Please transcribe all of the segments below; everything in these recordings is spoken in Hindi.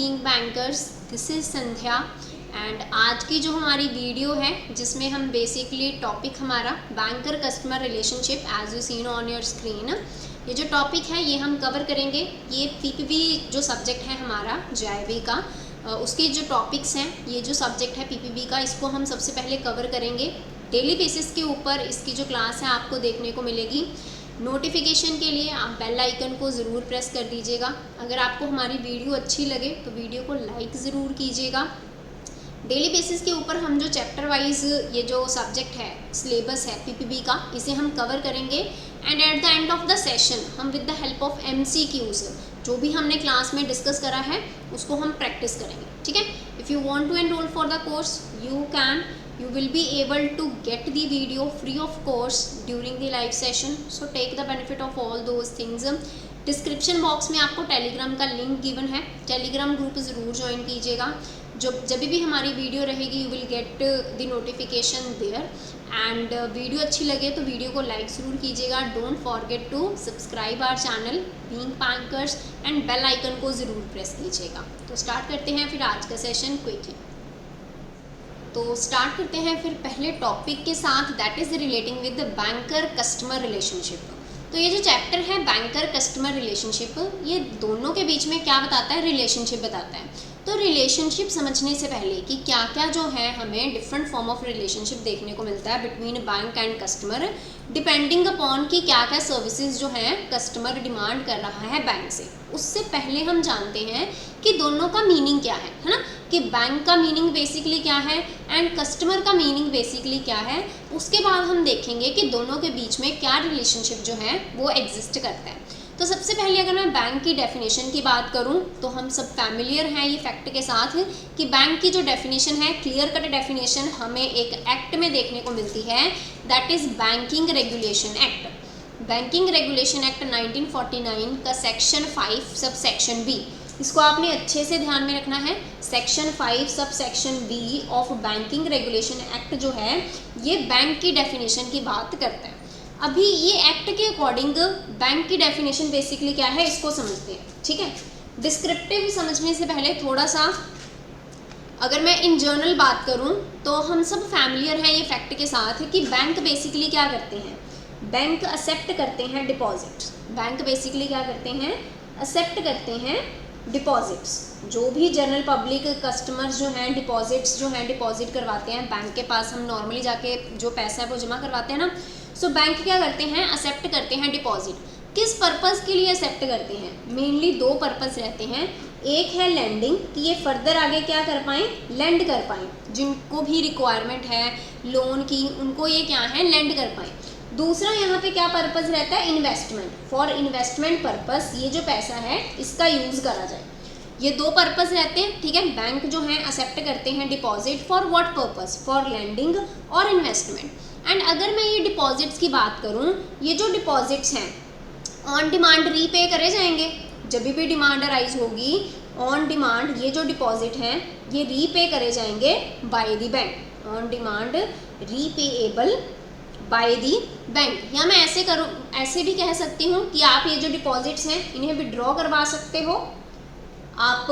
Being bankers, this is Sandhya and आज की जो हमारी वीडियो है जिसमें हम बेसिकली टॉपिक हमारा banker customer relationship as you seen on your screen, ये जो टॉपिक है ये हम कवर करेंगे। ये पीपीबी जो सब्जेक्ट है हमारा जेआईबी का, उसके जो टॉपिक्स हैं, ये जो सब्जेक्ट है पीपीबी का, इसको हम सबसे पहले कवर करेंगे। डेली बेसिस के ऊपर इसकी जो क्लास है आपको देखने को मिलेगी। नोटिफिकेशन के लिए आप बेल आइकन को ज़रूर प्रेस कर दीजिएगा। अगर आपको हमारी वीडियो अच्छी लगे तो वीडियो को लाइक ज़रूर कीजिएगा। डेली बेसिस के ऊपर हम जो चैप्टर वाइज ये जो सब्जेक्ट है, सिलेबस है पीपीबी का, इसे हम कवर करेंगे and at the end of the session हम with the help of MCQs जो भी हमने क्लास में डिस्कस करा है उसको हम प्रैक्टिस करेंगे। ठीक है, if you want to enrol for the course you will be able to get the video free of course during the live session, so take the benefit of all those things. Description box में आपको टेलीग्राम का लिंक गिवन है, टेलीग्राम ग्रुप ज़रूर ज्वाइन कीजिएगा। जब भी हमारी वीडियो रहेगी you will get the notification there and video अच्छी लगे तो वीडियो को लाइक ज़रूर कीजिएगा। Don't forget to subscribe our channel being bankers and bell icon को ज़रूर प्रेस कीजिएगा। तो स्टार्ट करते हैं फिर आज का सेशन क्विकली। तो स्टार्ट करते हैं फिर पहले टॉपिक के साथ, that is relating with the banker customer relationship. तो ये जो चैप्टर है बैंकर कस्टमर रिलेशनशिप, ये दोनों के बीच में क्या बताता है, रिलेशनशिप बताता है। तो रिलेशनशिप समझने से पहले कि क्या क्या जो है हमें डिफरेंट फॉर्म ऑफ रिलेशनशिप देखने को मिलता है between bank and customer, depending upon कि क्या क्या सर्विसेज जो हैं कस्टमर डिमांड कर रहा है बैंक से। उससे पहले हम जानते हैं कि दोनों का मीनिंग क्या है ना, कि बैंक का मीनिंग बेसिकली क्या है एंड कस्टमर का मीनिंग बेसिकली क्या है। उसके बाद हम देखेंगे कि दोनों के बीच में क्या रिलेशनशिप जो है वो एग्जिस्ट करता है। तो सबसे पहले अगर मैं बैंक की डेफिनेशन की बात करूं तो हम सब फैमिलियर हैं ये फैक्ट के साथ कि बैंक की जो डेफिनेशन है, क्लियर कट डेफिनेशन हमें एक एक्ट में देखने को मिलती है, that is banking regulation act. Banking regulation act 1949 का सेक्शन 5 सब सेक्शन बी, इसको आपने अच्छे से ध्यान में रखना है। Section 5 sub section B of banking regulation act जो है ये बैंक की डेफिनेशन की बात करता है। अभी ये एक्ट के अकॉर्डिंग बैंक की डेफिनेशन बेसिकली क्या है इसको समझते हैं। ठीक है, डिस्क्रिप्टिव समझने से पहले थोड़ा सा अगर मैं इन जनरल बात करूं तो हम सब फैमिलियर हैं ये फैक्ट के साथ कि बैंक बेसिकली क्या करते हैं, बैंक एक्सेप्ट करते हैं डिपॉजिट्स। बैंक बेसिकली क्या करते हैं, एक्सेप्ट करते हैं डिपॉजिट्स। जो भी जनरल पब्लिक कस्टमर्स जो हैं डिपॉजिट्स जो हैं डिपॉजिट करवाते हैं बैंक के पास, हम नॉर्मली जाके जो पैसा है वो जमा करवाते हैं ना, सो बैंक क्या करते हैं, एक्सेप्ट करते हैं डिपॉजिट। किस पर्पज़ के लिए एक्सेप्ट करते हैं, मेनली दो पर्पज़ रहते हैं। एक है लैंडिंग, कि ये फर्दर आगे क्या कर पाएँ, लैंड कर पाएँ, जिनको भी रिक्वायरमेंट है लोन की उनको ये क्या है, लैंड कर पाएँ। दूसरा यहाँ पे क्या पर्पज़ रहता है, इन्वेस्टमेंट, फॉर इन्वेस्टमेंट पर्पज़ ये जो पैसा है इसका यूज़ करा जाए। ये दो पर्पज़ रहते हैं। ठीक है, बैंक जो है एक्सेप्ट करते हैं deposit for what purpose, for lending और इन्वेस्टमेंट। एंड अगर मैं ये डिपॉजिट्स की बात करूँ, ये जो डिपॉजिट्स हैं ऑन डिमांड रीपे करे जाएंगे। जब भी डिमांड अराइज होगी ऑन डिमांड ये जो डिपॉजिट हैं ये रीपे करे जाएंगे by the bank, on demand repayable by the bank. या मैं ऐसे भी कह सकती हूँ कि आप ये जो डिपॉजिट्स हैं इन्हें विड्रॉ करवा सकते हो, आप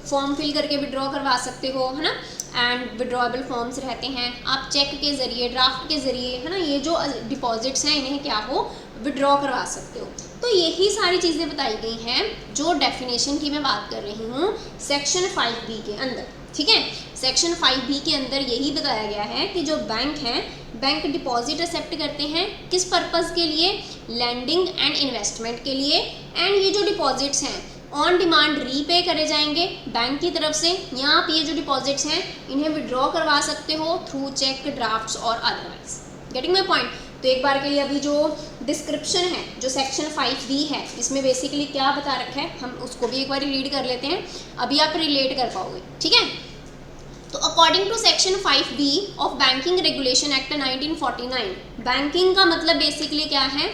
फॉर्म फिल करके विड्रॉ करवा सकते हो, है ना, एंड विड्रॉएबल फॉर्म्स रहते हैं। आप चेक के ज़रिए, ड्राफ्ट के ज़रिए, है ना, ये जो डिपॉजिट्स हैं इन्हें क्या हो, विड्रॉ करवा सकते हो। तो यही सारी चीज़ें बताई गई हैं जो डेफिनेशन की मैं बात कर रही हूँ सेक्शन 5B के अंदर। ठीक है, सेक्शन 5B के अंदर यही बताया गया है कि जो बैंक हैं, बैंक डिपॉजिट एक्सेप्ट करते हैं किस पर्पज़ के लिए, लैंडिंग एंड इन्वेस्टमेंट के लिए। एंड ये जो डिपॉजिट्स हैं ऑन डिमांड रीपे करे जाएंगे बैंक की तरफ से, या आप ये जो डिपॉजिट्स हैं इन्हें विड्रॉ करवा सकते हो थ्रू चेक, ड्राफ्ट्स और अदरवाइज। Getting my point. तो एक बार के लिए अभी जो डिस्क्रिप्शन है जो सेक्शन 5B है इसमें बेसिकली क्या बता रखा है हम उसको भी एक बार रीड कर लेते हैं, अभी आप रिलेट कर पाओगे। ठीक है, तो according to section 5B of banking regulation act 1949, banking का मतलब बेसिकली क्या है,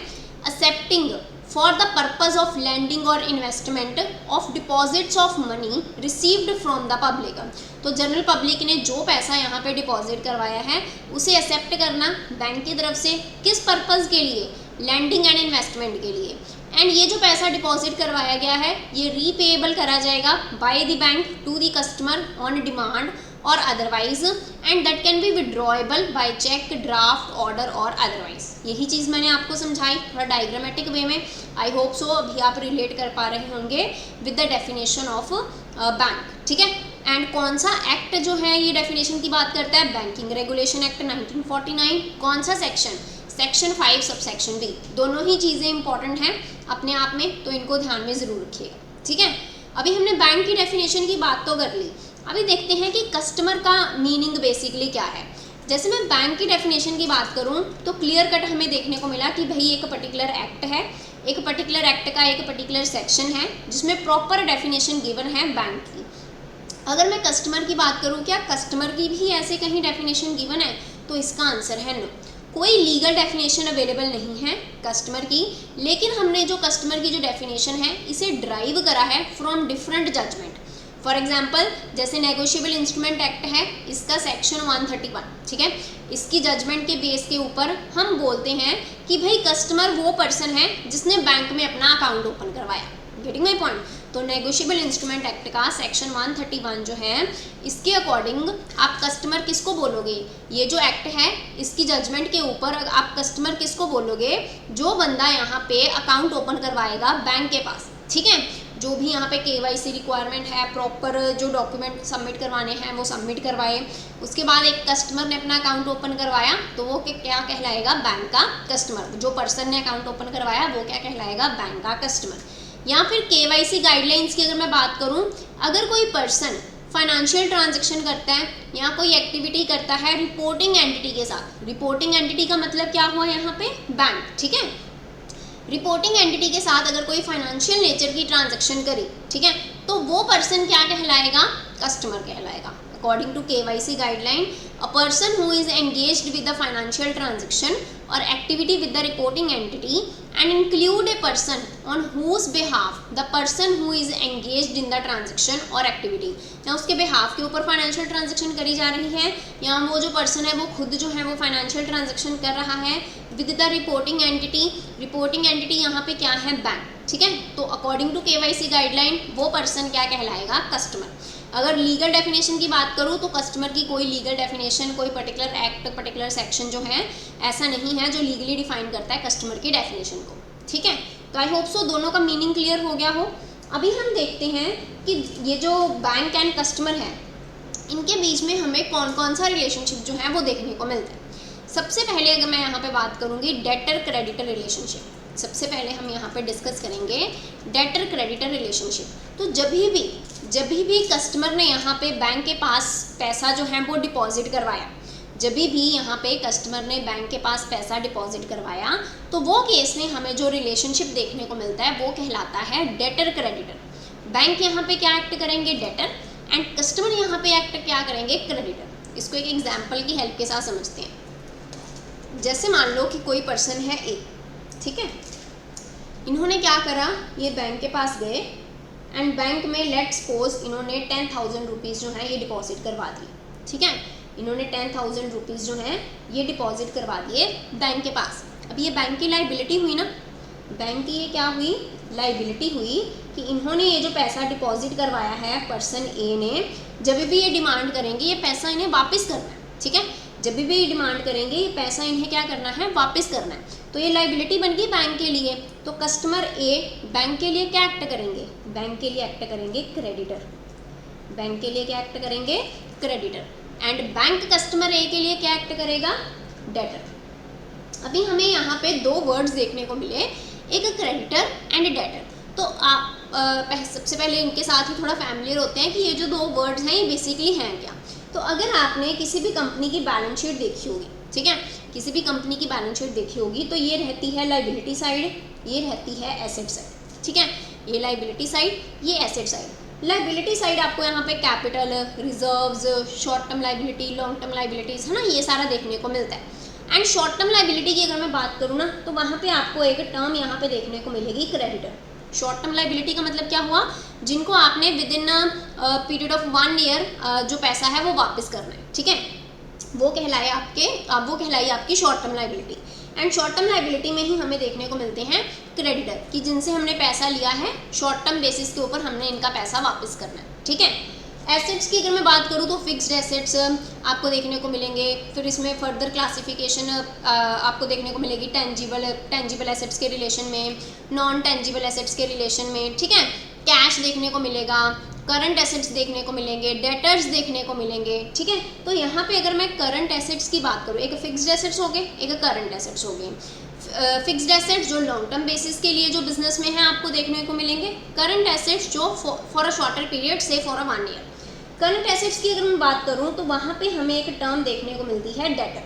accepting for the purpose of lending or investment of deposits of money received from the public। तो जनरल पब्लिक ने जो पैसा यहाँ पे डिपॉजिट करवाया है उसे एक्सेप्ट करना बैंक की तरफ से, किस पर्पज़ के लिए, लैंडिंग एंड इन्वेस्टमेंट के लिए। एंड ये जो पैसा डिपॉजिट करवाया गया है ये रीपेएबल करा जाएगा by the bank to the customer on demand or otherwise, and that can be withdrawable by cheque, draft, order or otherwise. यही चीज़ मैंने आपको समझाई थोड़ा डायग्रामेटिक वे में। आई होप सो अभी आप रिलेट कर पा रहे होंगे with the definition of bank. ठीक है, एंड कौन सा एक्ट जो है ये डेफिनेशन की बात करता है? Banking regulation act 1949। कौन सा सेक्शन? Section 5 subsection B. दोनों ही चीज़ें इंपॉर्टेंट हैं अपने आप में, तो इनको ध्यान में ज़रूर रखिएगा। ठीक है, अभी हमने बैंक की डेफिनेशन की बात तो कर ली, अभी देखते हैं कि कस्टमर का मीनिंग बेसिकली क्या है। जैसे मैं बैंक की डेफिनेशन की बात करूं तो क्लियर कट हमें देखने को मिला कि भाई एक पर्टिकुलर एक्ट है, एक पर्टिकुलर एक्ट का एक पर्टिकुलर सेक्शन है जिसमें प्रॉपर डेफिनेशन गिवन है बैंक की। अगर मैं कस्टमर की बात करूं, क्या कस्टमर की भी ऐसे कहीं डेफिनेशन गिवन है? तो इसका आंसर है नो, कोई लीगल डेफिनेशन अवेलेबल नहीं है कस्टमर की। लेकिन हमने जो कस्टमर की जो डेफिनेशन है इसे ड्राइव करा है from different judgment. For example जैसे नेगोशिएबल इंस्ट्रूमेंट एक्ट है, इसका सेक्शन 131, ठीक है, इसकी जजमेंट के बेस के ऊपर हम बोलते हैं कि भाई कस्टमर वो पर्सन है जिसने बैंक में अपना अकाउंट ओपन करवाया। Getting my point? तो नेगोशिएबल इंस्ट्रूमेंट एक्ट का सेक्शन 131 जो है इसके अकॉर्डिंग आप कस्टमर किसको बोलोगे? ये जो एक्ट है इसकी जजमेंट के ऊपर आप कस्टमर किसको बोलोगे? जो बंदा यहाँ पे अकाउंट ओपन करवाएगा बैंक के पास। ठीक है, जो भी यहाँ पे KYC रिक्वायरमेंट है, प्रॉपर जो डॉक्यूमेंट सबमिट करवाने हैं वो सबमिट करवाए। उसके बाद एक कस्टमर ने अपना अकाउंट ओपन करवाया तो वो क्या कहलाएगा? बैंक का कस्टमर। जो पर्सन ने अकाउंट ओपन करवाया वो क्या कहलाएगा? बैंक का कस्टमर। या फिर KYC गाइडलाइंस की अगर मैं बात करूँ, अगर कोई पर्सन फाइनेंशियल ट्रांजैक्शन करता है या कोई एक्टिविटी करता है रिपोर्टिंग एंटिटी के साथ, रिपोर्टिंग एंटिटी का मतलब क्या हुआ यहाँ पे? बैंक। ठीक है, रिपोर्टिंग एंटिटी के साथ अगर कोई फाइनेंशियल नेचर की ट्रांजैक्शन करी, ठीक है, तो वो पर्सन क्या कहलाएगा? कस्टमर कहलाएगा। According to KYC guideline, a person who is engaged with the financial transaction और activity with the reporting entity and include a person on whose behalf the person who is engaged in the transaction or activity, या उसके behalf के ऊपर फाइनेंशियल ट्रांजैक्शन करी जा रही है या वो जो पर्सन है वो खुद जो है वो फाइनेंशियल ट्रांजैक्शन कर रहा है with the reporting entity. Reporting entity यहाँ पे क्या है? बैंक। ठीक है, तो अकॉर्डिंग टू KYC गाइडलाइन वो पर्सन क्या कहलाएगा? कस्टमर। अगर लीगल डेफिनेशन की बात करूँ तो कस्टमर की कोई लीगल डेफिनेशन, कोई पर्टिकुलर एक्ट, पर्टिकुलर सेक्शन जो है ऐसा नहीं है जो लीगली डिफाइन करता है कस्टमर की डेफिनेशन को। ठीक है, तो आई होप सो दोनों का मीनिंग क्लियर हो गया हो। अभी हम देखते हैं कि ये जो बैंक एंड कस्टमर है इनके बीच में हमें कौन कौन सा रिलेशनशिप जो है वो देखने को मिलता है। सबसे पहले अगर मैं यहाँ पे बात करूँगी डेटर क्रेडिटर रिलेशनशिप, सबसे पहले हम यहाँ पे डिस्कस करेंगे डेटर क्रेडिटर रिलेशनशिप। तो जब भी कस्टमर ने यहाँ पे बैंक के पास पैसा जो है वो डिपॉजिट करवाया, जब भी यहाँ पे कस्टमर ने बैंक के पास पैसा डिपॉजिट करवाया तो वो केस में हमें जो रिलेशनशिप देखने को मिलता है वो कहलाता है डेटर क्रेडिटर। बैंक यहाँ पे क्या एक्ट करेंगे? डेटर, एंड कस्टमर यहाँ पे एक्ट क्या करेंगे? क्रेडिटर। इसको एक एग्जाम्पल की हेल्प के साथ समझते हैं। जैसे मान लो कि कोई पर्सन है ए, ठीक है, इन्होंने क्या करा, ये बैंक के पास गए एंड बैंक में लेट्स सपोज इन्होंने 10,000 रुपीज़ जो है ये डिपॉजिट करवा दिए। ठीक है, इन्होंने 10,000 रुपीज़ जो है ये डिपॉजिट करवा दिए बैंक के पास। अब ये बैंक की लाइबिलिटी हुई ना, बैंक की ये क्या हुई? लाइबिलिटी हुई कि इन्होंने ये जो पैसा डिपॉजिट करवाया है पर्सन ए ने, जब भी ये डिमांड करेंगे ये पैसा इन्हें वापस करना है। ठीक है, जब भी ये डिमांड करेंगे ये पैसा इन्हें क्या करना है? वापस करना है। तो ये लाइबिलिटी बन गई बैंक के लिए। तो कस्टमर ए बैंक के लिए क्या एक्ट करेंगे? बैंक के लिए एक्ट करेंगे क्रेडिटर। बैंक के लिए क्या एक्ट करेंगे? क्रेडिटर। एंड बैंक कस्टमर ए के लिए क्या एक्ट करेगा? डेटर। अभी हमें यहाँ पे दो वर्ड्स देखने को मिले, एक क्रेडिटर एंड डेटर। तो आप सबसे पहले इनके साथ ही थोड़ा फैमिलियर होते हैं कि ये जो दो वर्ड्स हैं ये बेसिकली हैं क्या। तो अगर आपने किसी भी कंपनी की बैलेंस शीट देखी होगी, ठीक है, किसी भी कंपनी की बैलेंस शीट देखी होगी तो ये रहती है लाइबिलिटी साइड, ये रहती है एसेट साइड। ठीक है, ये लाइबिलिटी साइड, ये एसेट साइड। लाइबिलिटी साइड आपको यहाँ पे capital, reserves, short term liability, long term liabilities है ना, ये सारा देखने को मिलता है। एंड शॉर्ट टर्म लाइबिलिटी की अगर मैं बात करूँ ना तो वहाँ पे आपको एक टर्म यहाँ पे देखने को मिलेगी क्रेडिटर। शॉर्ट टर्म लाइबिलिटी का मतलब क्या हुआ? जिनको आपने with in period of 1 year जो पैसा है वो वापस करना है। ठीक है, वो कहलाई आपकी short term liability. And short term liability में ही हमें देखने को मिलते हैं क्रेडिटर, कि जिनसे हमने पैसा लिया है शॉर्ट टर्म बेसिस के ऊपर हमने इनका पैसा वापस करना है, ठीक है। एसेट्स की अगर मैं बात करूँ तो फिक्स्ड एसेट्स आपको देखने को मिलेंगे, फिर इसमें फर्दर क्लासिफिकेशन आपको देखने को मिलेगी टेंजिबल एसेट्स के रिलेशन में, नॉन टेंजिबल एसेट्स के रिलेशन में, ठीक है। कैश देखने को मिलेगा, करंट एसेट्स देखने को मिलेंगे, डेटर्स देखने को मिलेंगे, ठीक है। तो यहाँ पे अगर मैं करंट एसेट्स की बात करूँ, एक फिक्स्ड एसेट्स हो गए, एक करंट एसेट्स हो गए। फिक्स्ड एसेट्स जो लॉन्ग टर्म बेसिस के लिए जो बिजनेस में है आपको देखने को मिलेंगे, करंट एसेट्स जो फॉर अ शॉर्टर पीरियड से for a 1 year. Current assets की अगर मैं बात करूँ तो वहाँ पे हमें एक टर्म देखने को मिलती है डेटर,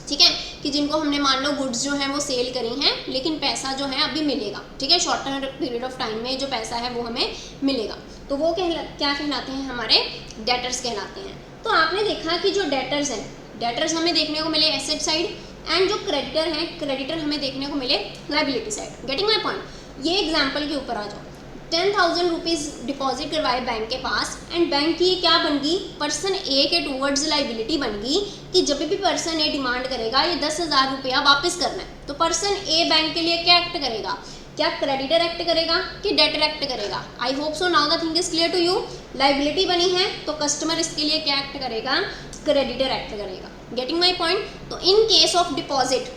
ठीक है, कि जिनको हमने मान लो गुड्स जो हैं वो सेल करी हैं लेकिन पैसा जो है अभी मिलेगा, ठीक है, short term period of time में जो पैसा है वो हमें मिलेगा, तो वो क्या कहलाते हैं, हमारे डेटर्स कहलाते हैं। तो आपने देखा कि जो डेटर्स हैं, डेटर्स हमें देखने को मिले एसेट साइड, एंड जो क्रेडिटर हैं, क्रेडिटर हमें देखने को मिले liability side. Getting my point. ये एग्जाम्पल के ऊपर आ जाओ, 10,000 रुपीज़ डिपॉजिट करवाए बैंक के पास, एंड बैंक की क्या बन गई, पर्सन ए के टूवर्ड्स लाइबिलिटी बन गई कि जब भी पर्सन ए डिमांड करेगा ये 10,000 रुपया वापस करना है, तो पर्सन ए बैंक के लिए क्या एक्ट करेगा, क्या क्रेडिटर एक्ट करेगा कि डेटर एक्ट करेगा। I hope so now the thing is clear to you. Liability बनी है तो कस्टमर इसके लिए क्या एक्ट करेगा, क्रेडिटर एक्ट करेगा। Getting my point. तो in case of deposit,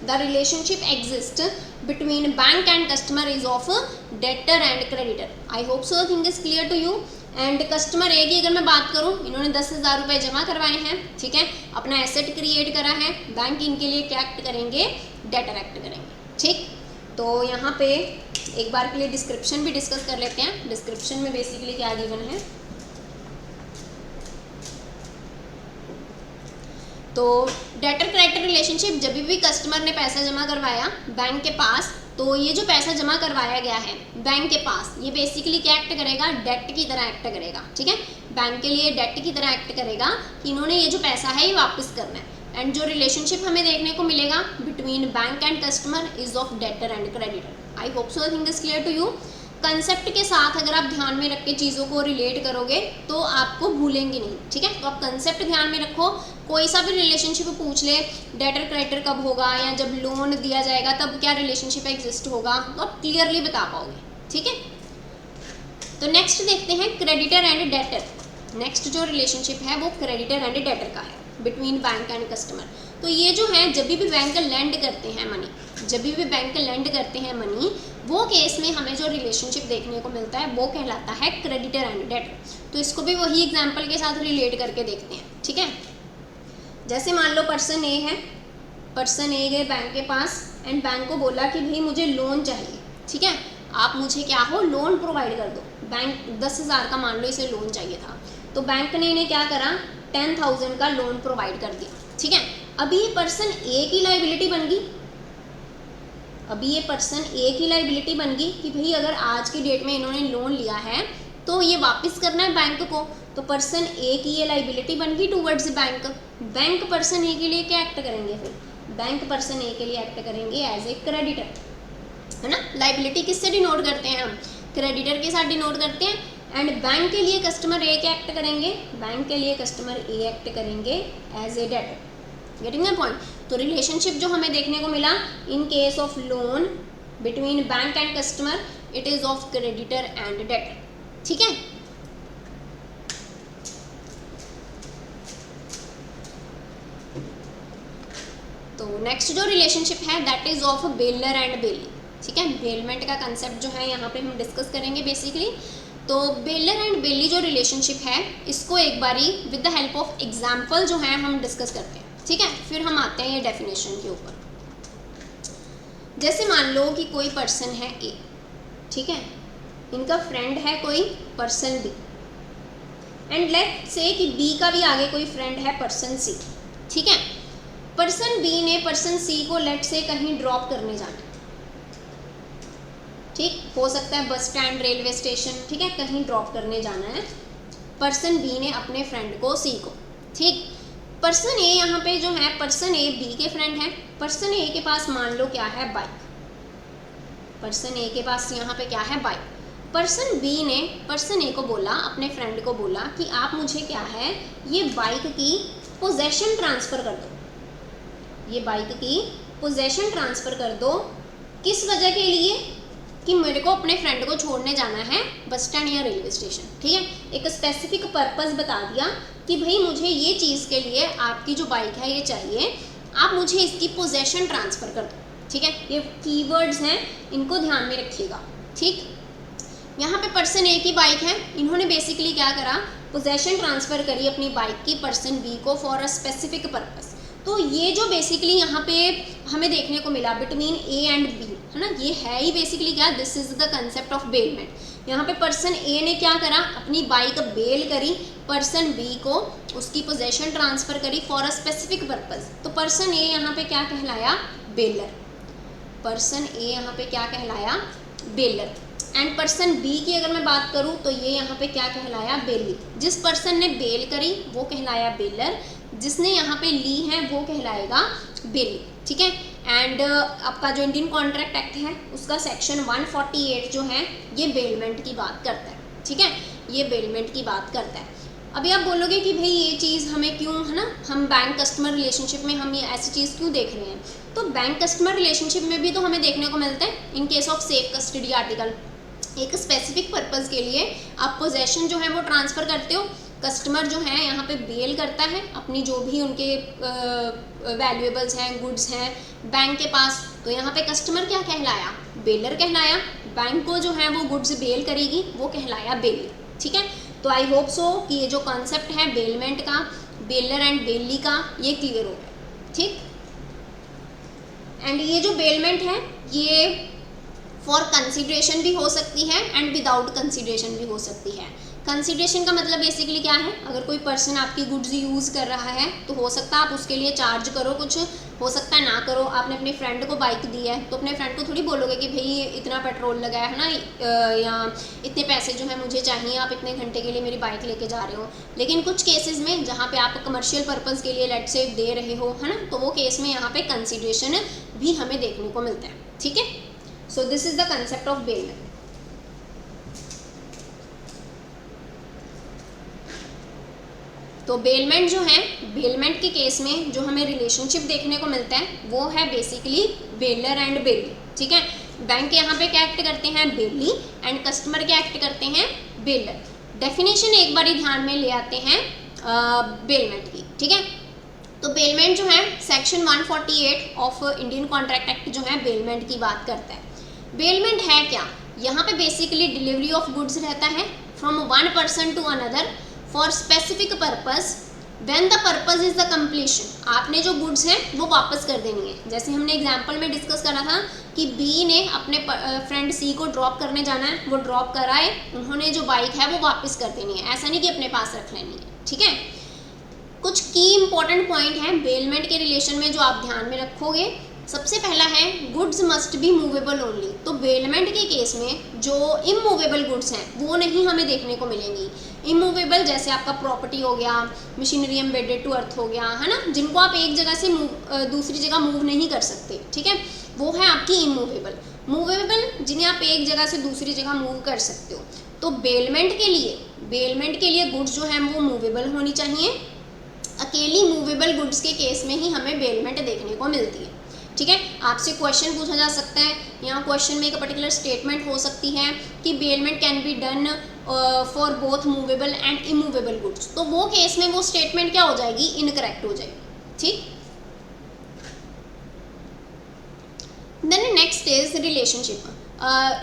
the relationship exists between bank and customer is of debtor and creditor. I hope so the thing is clear to you. And customer A की अगर मैं बात करूं, इन्होंने 10,000 रुपये जमा करवाए हैं, ठीक है, अपना एसेट क्रिएट करा है, बैंक इनके लिए क्या एक्ट करेंगे, डेटर एक्ट करेंगे, ठीक। तो यहाँ पे एक बार के लिए डिस्क्रिप्शन भी डिस्कस कर लेते हैं। डिस्क्रिप्शन में बेसिकली क्या गिवन है, तो डेटर क्रेडिटर रिलेशनशिप, जब भी कस्टमर ने पैसा जमा करवाया बैंक के पास, तो ये जो पैसा जमा करवाया गया है बैंक के पास, ये बेसिकली क्या एक्ट करेगा, डेट की तरह एक्ट करेगा, ठीक है। बैंक के लिए डेट की तरह एक्ट करेगा कि इन्होंने ये जो पैसा है ये वापस करना है। एंड जो रिलेशनशिप हमें देखने को मिलेगा between bank and customer is of debtor and creditor. I hope so the thing is clear to you. Concept के साथ अगर आप ध्यान में रख के चीज़ों को रिलेट करोगे तो आपको भूलेंगे नहीं, ठीक है। तो आप कंसेप्ट ध्यान में रखो, कोई सा भी रिलेशनशिप पूछ ले, डेटर क्रेडिटर कब होगा या जब लोन दिया जाएगा तब क्या रिलेशनशिप एग्जिस्ट होगा, तो आप क्लियरली बता पाओगे, ठीक है। तो नेक्स्ट देखते हैं क्रेडिटर एंड डेटर। नेक्स्ट जो रिलेशनशिप है वो क्रेडिटर एंड डेटर का है बिटवीन बैंक एंड कस्टमर। तो ये जो है जब भी बैंक लैंड करते हैं मनी, जब भी बैंक लैंड करते हैं मनी, वो केस में हमें जो रिलेशनशिप देखने को मिलता है वो कहलाता है क्रेडिटर एंड डेटर। तो इसको भी वही एग्जांपल के साथ रिलेट करके देखते हैं, ठीक है। जैसे मान लो पर्सन ए है, पर्सन ए गए बैंक के पास एंड बैंक को बोला कि भाई मुझे लोन चाहिए, ठीक है, आप मुझे क्या हो, लोन प्रोवाइड कर दो। बैंक 10,000 का मान लो इसे लोन चाहिए था, तो बैंक ने इन्हें क्या करा, 10,000 का लोन प्रोवाइड कर दिया, ठीक है। अभी ये पर्सन ए की लाइबिलिटी बन गई, अभी ये पर्सन ए की लाइबिलिटी बन गई कि भाई अगर आज की डेट में इन्होंने लोन लिया है तो ये वापस करना है बैंक को, तो पर्सन ए की ये लाइबिलिटी बन गई टूवर्ड्स बैंक। बैंक पर्सन ए के लिए क्या एक्ट करेंगे, फिर बैंक पर्सन ए के लिए एक्ट करेंगे एज ए क्रेडिटर, है ना। लाइबिलिटी किससे डिनोट करते हैं हम, क्रेडिटर के साथ डिनोट करते हैं। एंड बैंक के लिए कस्टमर ए क्या एक्ट करेंगे, बैंक के लिए कस्टमर ए एक्ट करेंगे as a debtor. Getting my point. तो रिलेशनशिप जो हमें देखने को मिला in case of loan between bank and customer, it is of creditor and debtor, ठीक है। तो नेक्स्ट जो रिलेशनशिप है that is of bailor and bailee, ठीक है। बेलमेंट का कंसेप्ट जो है यहाँ पे हम डिस्कस करेंगे बेसिकली। तो बेलर एंड बेली जो रिलेशनशिप है इसको एक बारी with the help of example जो है हम डिस्कस करते हैं, ठीक है। फिर हम आते हैं ये डेफिनेशन के ऊपर। जैसे मान लो कि कोई पर्सन है ए, ठीक है, इनका फ्रेंड है कोई पर्सन बी, एंड लेट से कि बी का भी आगे कोई फ्रेंड है पर्सन सी, ठीक है। पर्सन बी ने पर्सन सी को लेट से कहीं ड्रॉप करने जाना, ठीक, हो सकता है बस स्टैंड, रेलवे स्टेशन, ठीक है, कहीं ड्रॉप करने जाना है पर्सन बी ने अपने फ्रेंड को सी को, ठीक। पर्सन ए यहाँ पे जो है, पर्सन ए बी के फ्रेंड है, पर्सन ए के पास मान लो क्या है, बाइक, पर्सन ए के पास यहाँ पे क्या है, बाइक। पर्सन बी ने पर्सन ए को बोला, अपने फ्रेंड को बोला कि आप मुझे क्या है, ये बाइक की पोजेशन ट्रांसफ़र कर दो, ये बाइक की पोजेशन ट्रांसफ़र कर दो। किस वजह के लिए? कि मेरे को अपने फ्रेंड को छोड़ने जाना है बस स्टैंड या रेलवे स्टेशन, ठीक है। एक स्पेसिफिक पर्पस बता दिया कि भाई मुझे ये चीज़ के लिए आपकी जो बाइक है ये चाहिए, आप मुझे इसकी पोजेशन ट्रांसफ़र कर दो, ठीक है। ये कीवर्ड्स हैं, इनको ध्यान में रखिएगा, ठीक। यहाँ पे पर्सन ए की बाइक है, इन्होंने बेसिकली क्या करा, पोजेशन ट्रांसफ़र करी अपनी बाइक की पर्सन बी को फॉर अ स्पेसिफिक पर्पस। तो ये जो बेसिकली यहाँ पे हमें देखने को मिला बिटवीन ए एंड बी, है ना, ये है ही बेसिकली क्या, this is the concept of bailment. यहाँ पे पर्सन ए ने क्या करा, अपनी बाइक बेल करी, पर्सन बी को उसकी पोजेशन ट्रांसफ़र करी फॉर अ स्पेसिफिक पर्पस। तो पर्सन ए यहाँ पे क्या कहलाया, बेलर। पर्सन ए यहाँ पे क्या कहलाया, बेलर। एंड पर्सन बी की अगर मैं बात करूँ तो ये यहाँ पे क्या कहलाया, बेली। जिस पर्सन ने बेल करी वो कहलाया बेलर, जिसने यहाँ पे ली है वो कहलाएगा बेली, ठीक है। एंड आपका जो इंडियन कॉन्ट्रैक्ट एक्ट है उसका सेक्शन 148 जो है ये बेलमेंट की बात करता है, ठीक है, ये बेलमेंट की बात करता है। अभी आप बोलोगे कि भाई ये चीज़ हमें क्यों, है ना, हम बैंक कस्टमर रिलेशनशिप में हम ये ऐसी चीज़ क्यों देख रहे हैं? तो बैंक कस्टमर रिलेशनशिप में भी तो हमें देखने को मिलता है in case of safe custody article, एक स्पेसिफिक पर्पस के लिए आप पोजेशन जो है वो ट्रांसफ़र करते हो। कस्टमर जो है यहाँ पे बेल करता है अपनी जो भी उनके वैल्यूएबल्स हैं, गुड्स हैं बैंक के पास, तो यहाँ पे कस्टमर क्या कहलाया, बेलर कहलाया। बैंक को जो है वो गुड्स बेल करेगी वो कहलाया बेली, ठीक है। तो आई होप सो कि ये जो कॉन्सेप्ट है बेलमेंट का, बेलर एंड बेली का, ये क्लियर हो गया, ठीक। एंड ये जो बेलमेंट है ये फॉर कंसिडरेशन भी हो सकती है एंड विदाउट कंसिडरेशन भी हो सकती है। कंसिडरेशन का मतलब बेसिकली क्या है, अगर कोई पर्सन आपकी गुड्स यूज़ कर रहा है तो हो सकता है आप उसके लिए चार्ज करो कुछ, हो सकता है ना करो। आपने अपने फ्रेंड को बाइक दी है तो अपने फ्रेंड को थोड़ी बोलोगे कि भाई इतना पेट्रोल लगाया है ना, या इतने पैसे जो है मुझे चाहिए, आप इतने घंटे के लिए मेरी बाइक लेके जा रहे हो। लेकिन कुछ केसेस में जहाँ पे आप कमर्शियल पर्पज़ के लिए लेट से दे रहे हो, है ना, तो वो केस में यहाँ पे कंसिडरेशन भी हमें देखने को मिलता है, ठीक है। So this is the concept of bailment. तो बेलमेंट जो है, बेलमेंट के केस में जो हमें रिलेशनशिप देखने को मिलता है वो है बेसिकली बेलर एंड बेली, ठीक है। बैंक यहाँ पे क्या एक्ट करते हैं, बेली, एंड कस्टमर क्या एक्ट करते हैं, बेलर। डेफिनेशन एक बार ध्यान में ले आते हैं बेलमेंट की, ठीक है। तो बेलमेंट जो है section 148 of Indian contract act जो है बेलमेंट की बात करता है। बेलमेंट है क्या, यहाँ पे बेसिकली डिलीवरी ऑफ गुड्स रहता है from one person to another for specific purpose when the purpose is the completion. आपने जो गुड्स हैं वो वापस कर देनी है। जैसे हमने एग्जांपल में डिस्कस करा था कि बी ने अपने फ्रेंड सी को ड्रॉप करने जाना है, वो ड्रॉप कराए, उन्होंने जो बाइक है वो वापस कर देनी है, ऐसा नहीं कि अपने पास रख लेनी है, ठीक है। कुछ की इंपॉर्टेंट पॉइंट हैं बेलमेंट के रिलेशन में जो आप ध्यान में रखोगे। सबसे पहला है goods must be movable only. तो बेलमेंट के केस में जो इमूवेबल गुड्स हैं वो नहीं हमें देखने को मिलेंगी। इमूवेबल जैसे आपका प्रॉपर्टी हो गया, मशीनरी एम्बेडेड टू अर्थ हो गया, है ना, जिनको आप एक जगह से दूसरी जगह मूव नहीं कर सकते, ठीक है, वो है आपकी इमूवेबल। मूवेबल जिन्हें आप एक जगह से दूसरी जगह मूव कर सकते हो। तो बेलमेंट के लिए गुड्स जो है वो मूवेबल होनी चाहिए। अकेली मूवेबल गुड्स के केस में ही हमें बेलमेंट देखने को मिलती है, ठीक है। आपसे क्वेश्चन पूछा जा सकता है, यहाँ क्वेश्चन में एक पर्टिकुलर स्टेटमेंट हो सकती है कि bailment can be done for both movable and immovable goods. तो वो केस में वो स्टेटमेंट क्या हो जाएगी, इनकरेक्ट हो जाएगी, ठीक। Then next is relationship.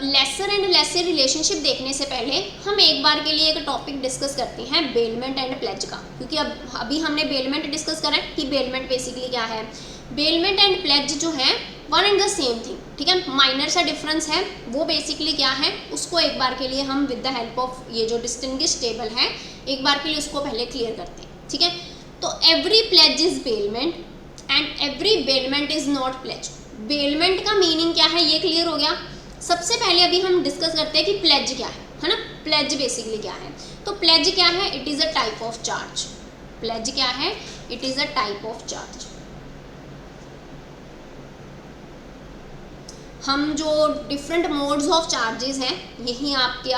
Lessor and lessor relationship देखने से पहले हम एक बार के लिए एक टॉपिक डिस्कस करते हैं बेलमेंट एंड प्लेज का, क्योंकि अभी हमने बेलमेंट डिस्कस करा है कि बेलमेंट बेसिकली क्या है। बेलमेंट एंड प्लेज जो है one and the same thing, ठीक है, माइनर सा डिफरेंस है। वो बेसिकली क्या है उसको एक बार के लिए हम विद द हेल्प ऑफ ये जो डिस्टिंग्विश टेबल है एक बार के लिए उसको पहले क्लियर करते हैं, ठीक है। तो every pledge is bailment and every bailment is not pledge. Bailment का मीनिंग क्या है ये क्लियर हो गया। सबसे पहले अभी हम डिस्कस करते हैं कि प्लेज क्या है ना। प्लेज बेसिकली क्या है, तो प्लेज क्या है, it is a type of charge. Pledge क्या है, it is a type of charge. हम जो डिफरेंट मोड्स ऑफ चार्जेस हैं, यही आपके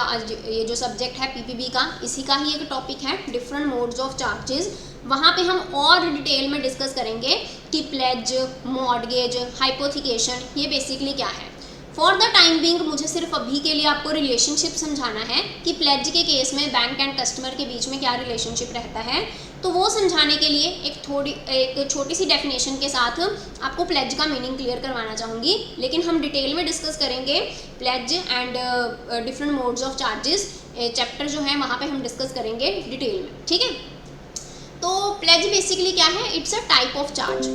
ये जो सब्जेक्ट है पीपीबी का, इसी का ही एक टॉपिक है डिफरेंट मोड्स ऑफ चार्जेस। वहाँ पे हम और डिटेल में डिस्कस करेंगे कि प्लेज, मॉर्गेज, हाइपोथिकेशन ये बेसिकली क्या है। फॉर द टाइम बिंग मुझे सिर्फ अभी के लिए आपको रिलेशनशिप समझाना है कि प्लेज के केस में बैंक एंड कस्टमर के बीच में क्या रिलेशनशिप रहता है, तो वो समझाने के लिए एक छोटी सी डेफिनेशन के साथ आपको प्लेज का मीनिंग क्लियर करवाना चाहूँगी। लेकिन हम डिटेल में डिस्कस करेंगे plays and different modes of charges, chapter जो है वहाँ पे हम डिस्कस करेंगे डिटेल में, ठीक है। तो प्लेज बेसिकली क्या है, it's a type of charge.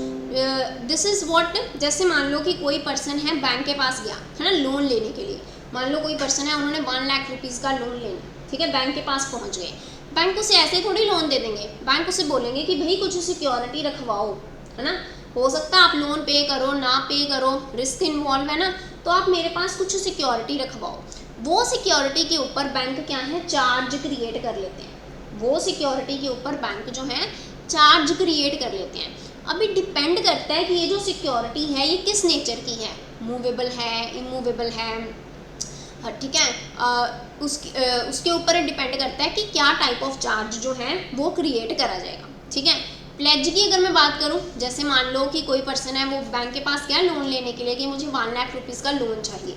This is what, जैसे मान लो कि कोई पर्सन है बैंक के पास गया है ना लोन लेने के लिए। मान लो कोई पर्सन है, उन्होंने 1 लाख रुपीज़ का लोन लेना, ठीक है, बैंक के पास पहुंच गए। बैंक उसे ऐसे थोड़ी लोन दे देंगे, बैंक उसे बोलेंगे कि भाई कुछ सिक्योरिटी रखवाओ, है ना। हो सकता है आप लोन पे करो ना पे करो, रिस्क इन्वॉल्व है ना, तो आप मेरे पास कुछ सिक्योरिटी रखवाओ। वो सिक्योरिटी के ऊपर बैंक क्या है, चार्ज क्रिएट कर लेते हैं। वो सिक्योरिटी के ऊपर बैंक जो है चार्ज क्रिएट कर लेते हैं। अभी डिपेंड करता है कि ये जो सिक्योरिटी है ये किस नेचर की है, मूवेबल है, इमूवेबल है, ठीक है। उसके ऊपर डिपेंड करता है कि क्या टाइप ऑफ चार्ज जो है वो क्रिएट करा जाएगा, ठीक है। प्लेज की अगर मैं बात करूं, जैसे मान लो कि कोई पर्सन है वो बैंक के पास गया लोन लेने के लिए कि मुझे 1 लाख रुपीज़ का लोन चाहिए।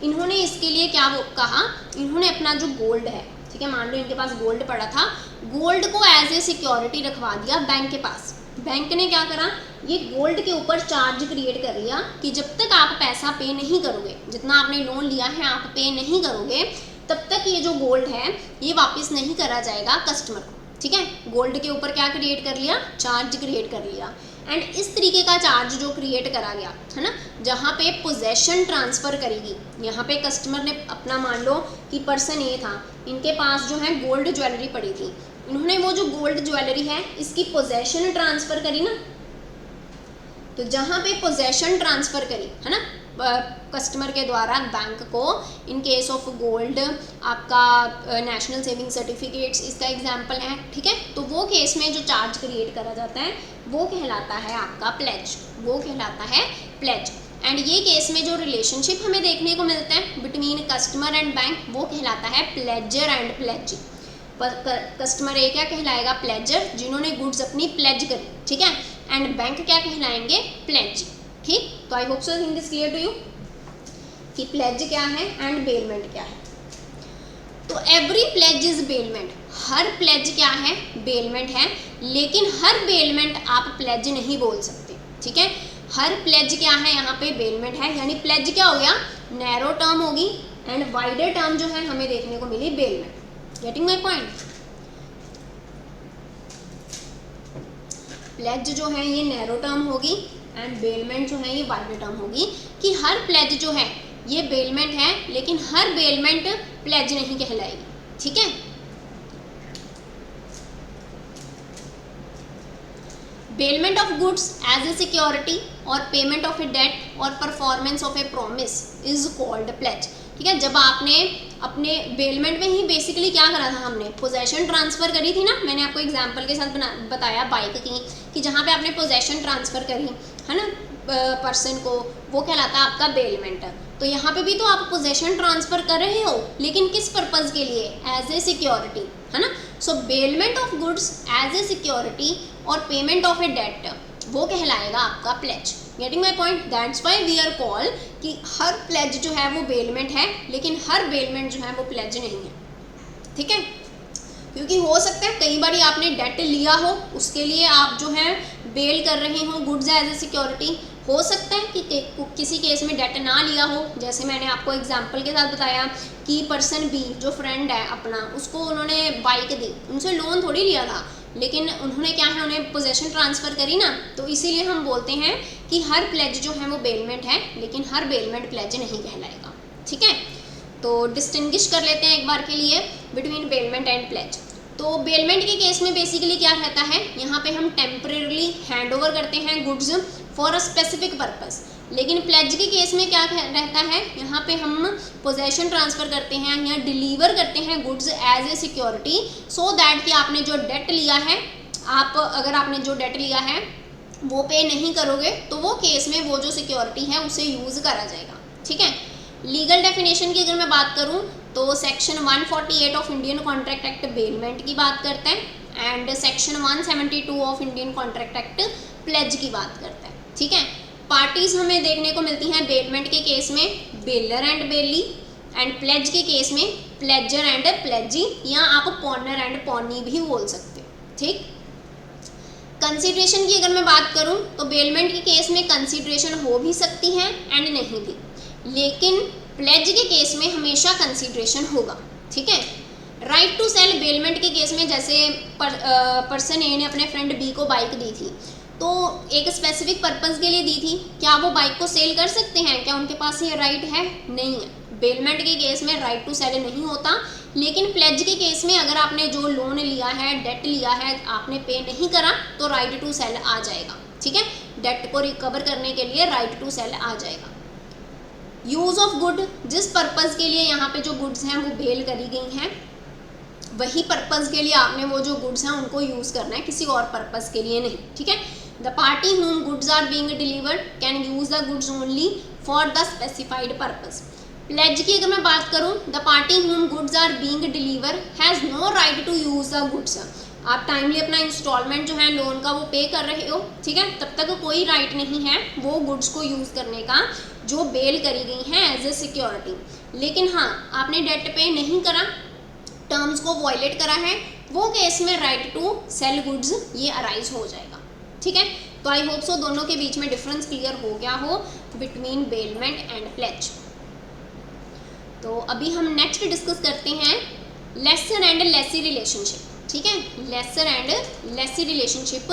इन्होंने इसके लिए क्या कहा, इन्होंने अपना जो गोल्ड है, ठीक है, मान लो इनके पास गोल्ड पड़ा था, गोल्ड को एज ए सिक्योरिटी रखवा दिया बैंक के पास। बैंक ने क्या करा, ये गोल्ड के ऊपर चार्ज क्रिएट कर लिया कि जब तक आप पैसा पे नहीं करोगे, जितना आपने लोन लिया है आप पे नहीं करोगे, तब तक ये जो गोल्ड है ये वापस नहीं करा जाएगा कस्टमर को, ठीक है। गोल्ड के ऊपर क्या क्रिएट कर लिया, चार्ज क्रिएट कर लिया। एंड इस तरीके का चार्ज जो क्रिएट करा गया है ना, जहाँ पे पोजेशन ट्रांसफ़र करेगी, यहाँ पे कस्टमर ने अपना, मान लो कि पर्सन ए था, इनके पास जो है गोल्ड ज्वेलरी पड़ी थी, इन्होंने वो जो गोल्ड ज्वेलरी है इसकी पोजेशन ट्रांसफ़र करी ना, तो जहाँ पे पोजेशन ट्रांसफ़र करी है ना कस्टमर के द्वारा बैंक को, इन केस ऑफ गोल्ड आपका नेशनल सेविंग सर्टिफिकेट्स इसका एग्जांपल है, ठीक है। तो वो केस में जो चार्ज क्रिएट करा जाता है वो कहलाता है आपका प्लेज, वो कहलाता है प्लेज। एंड ये केस में जो रिलेशनशिप हमें देखने को मिलता है बिटवीन कस्टमर एंड बैंक, वो कहलाता है प्लेजर एंड प्लेज। कस्टमर ए क्या कहलाएगा, प्लेजर, जिन्होंने गुड्स अपनी प्लेज करी, ठीक है। एंड बैंक क्या कहलाएंगे, प्लेज, ठीक। तो I hope so thing is clear to you कि प्लेज क्या है एंड बेलमेंट क्या है। तो एवरी प्लेज इज बेलमेंट, हर प्लेज क्या है, बेलमेंट है। लेकिन हर बेलमेंट आप प्लेज नहीं बोल सकते, ठीक है। हर प्लेज क्या है, यहाँ पे बेलमेंट है, यानी प्लेज क्या हो गया, नैरो टर्म होगी, एंड वाइडर टर्म जो है हमें देखने को मिली bailment. Getting my point. Pledge जो है ये नैरो टर्म होगी एंड बेलमेंट जो है ये वाइडर टर्म होगी, कि हर प्लेज जो है ये बेलमेंट है, लेकिन हर बेलमेंट प्लेज नहीं कहलाएगी, ठीक है। Bailment of goods as a security और पेमेंट ऑफ ए डेट और performance of a promise is called pledge, ठीक है। जब आपने अपने बेलमेंट में ही बेसिकली क्या करा था, हमने पोजेशन ट्रांसफ़र करी थी ना, मैंने आपको एग्जांपल के साथ बताया बाइक की, कि जहाँ पे आपने पोजेशन ट्रांसफ़र करी है ना पर्सन को, वो कहलाता है आपका बेलमेंट। तो यहाँ पे भी तो आप पोजेशन ट्रांसफ़र कर रहे हो, लेकिन किस पर्पज़ के लिए, एज ए सिक्योरिटी, है ना। So bailment of goods as a security और पेमेंट ऑफ ए डेट वो कहलाएगा आपका pledge. Getting my point, that's why we are call कि हर प्लेज जो है वो बेलमेंट है, लेकिन हर बेलमेंट जो है वो प्लेज नहीं है, ठीक है। क्योंकि हो सकता है कई बार आपने डेट लिया हो, उसके लिए आप जो है बेल कर रहे हो गुड्स एज ए सिक्योरिटी। हो सकता है कि किसी केस में डेट ना लिया हो, जैसे मैंने आपको एग्जांपल के साथ बताया कि पर्सन बी जो फ्रेंड है अपना, उसको उन्होंने बाइक दी, उनसे लोन थोड़ी लिया था, लेकिन उन्होंने क्या है, उन्हें पोजेशन ट्रांसफ़र करी ना, तो इसीलिए हम बोलते हैं कि हर प्लेज जो है वो बेलमेंट है, लेकिन हर बेलमेंट प्लेज नहीं कहलाएगा, ठीक है। तो डिस्टिंग्विश कर लेते हैं एक बार के लिए बिटवीन बेलमेंट एंड प्लेज। तो बेलमेंट के केस में बेसिकली क्या रहता है, यहाँ पे हम टेम्परेरली हैंड ओवर करते हैं goods for a specific purpose. लेकिन प्लेज के केस में क्या रहता है, यहाँ पे हम पोजेशन ट्रांसफ़र करते हैं या डिलीवर करते हैं goods as a security, so that कि आपने जो डेट लिया है, अगर आपने जो डेट लिया है वो पे नहीं करोगे, तो वो केस में वो जो सिक्योरिटी है उसे यूज़ करा जाएगा, ठीक है। लीगल डेफिनेशन की अगर मैं बात करूँ तो section 148 of Indian contract act bailment की बात करता है, and section 172 of Indian contract act pledge की बात करता है। ठीक है। पार्टीज हमें देखने को मिलती हैं बेलमेंट के केस में bailor and bailee, and pledge के केस में प्लेजर एंड प्लेजी, या आप पॉनर एंड पॉनी भी बोल सकते हो, ठीक। कंसीडरेशन की अगर मैं बात करूं तो बेलमेंट के केस में कंसीडरेशन हो भी सकती है एंड नहीं भी, लेकिन प्लेज के केस में हमेशा कंसीडरेशन होगा, ठीक है। राइट टू सेल बेलमेंट के केस में जैसे पर्सन ए ने अपने फ्रेंड बी को बाइक दी थी, तो एक स्पेसिफिक पर्पस के लिए दी थी, क्या वो बाइक को सेल कर सकते हैं? क्या उनके पास ये राइट है? नहीं है। बेलमेंट के केस में राइट टू सेल नहीं होता, लेकिन प्लेज के केस में अगर आपने जो लोन लिया है, डेट लिया है, आपने पे नहीं करा तो राइट टू सेल आ जाएगा, ठीक है। डेट को रिकवर करने के लिए राइट टू सेल आ जाएगा। यूज ऑफ गुड, जिस पर्पस के लिए यहाँ पे जो गुड्स हैं वो बेल करी गई हैं, वही पर्पस के लिए आपने वो जो गुड्स हैं उनको यूज करना है, किसी और पर्पस के लिए नहीं, ठीक है। The party whom goods are being delivered can use the goods only for the specified purpose. Pledge की अगर मैं बात करूं, the party whom goods are being delivered has no right to use the goods. आप टाइमली अपना इंस्टॉलमेंट जो है लोन का वो पे कर रहे हो, ठीक है, तब तक कोई राइट नहीं है वो गुड्स को यूज करने का जो बेल करी गई हैं एज ए सिक्योरिटी। लेकिन हाँ, आपने डेट पे नहीं करा, टर्म्स को वॉयलेट करा है, वो केस में राइट टू सेल गुड्स ये अराइज हो जाएगा, ठीक है। तो आई होप सो दोनों के बीच में डिफरेंस क्लियर हो गया हो बिटवीन बेलमेंट एंड प्लेज। तो अभी हम नेक्स्ट डिस्कस करते हैं लेसर एंड लेसी रिलेशनशिप, ठीक है। लेसर एंड लेसी रिलेशनशिप,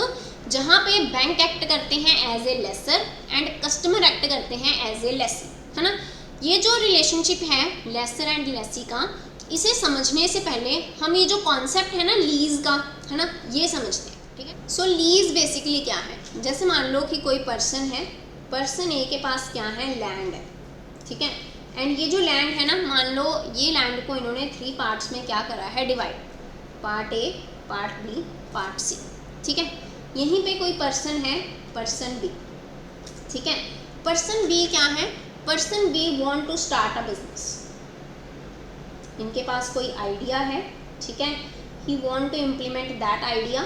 जहाँ पे बैंक एक्ट करते हैं as a lessor and customer act करते हैं एज ए लेसी, है ना। ये जो रिलेशनशिप है लेसर एंड लेसी का, इसे समझने से पहले हम ये जो कॉन्सेप्ट है ना लीज का, है ना, ये समझते हैं, ठीक है। सो लीज बेसिकली क्या है? जैसे मान लो कि कोई पर्सन है, पर्सन ए के पास क्या है? लैंड है, ठीक है। एंड ये जो लैंड है ना, मान लो ये लैंड को इन्होंने 3 पार्ट्स में क्या करा है? Divide, part A, part B, part C, ठीक है। यहीं पे कोई पर्सन है, पर्सन बी, ठीक है। पर्सन बी क्या है? Person B want to start a business. इनके पास कोई आइडिया है, ठीक है। He want to implement that idea,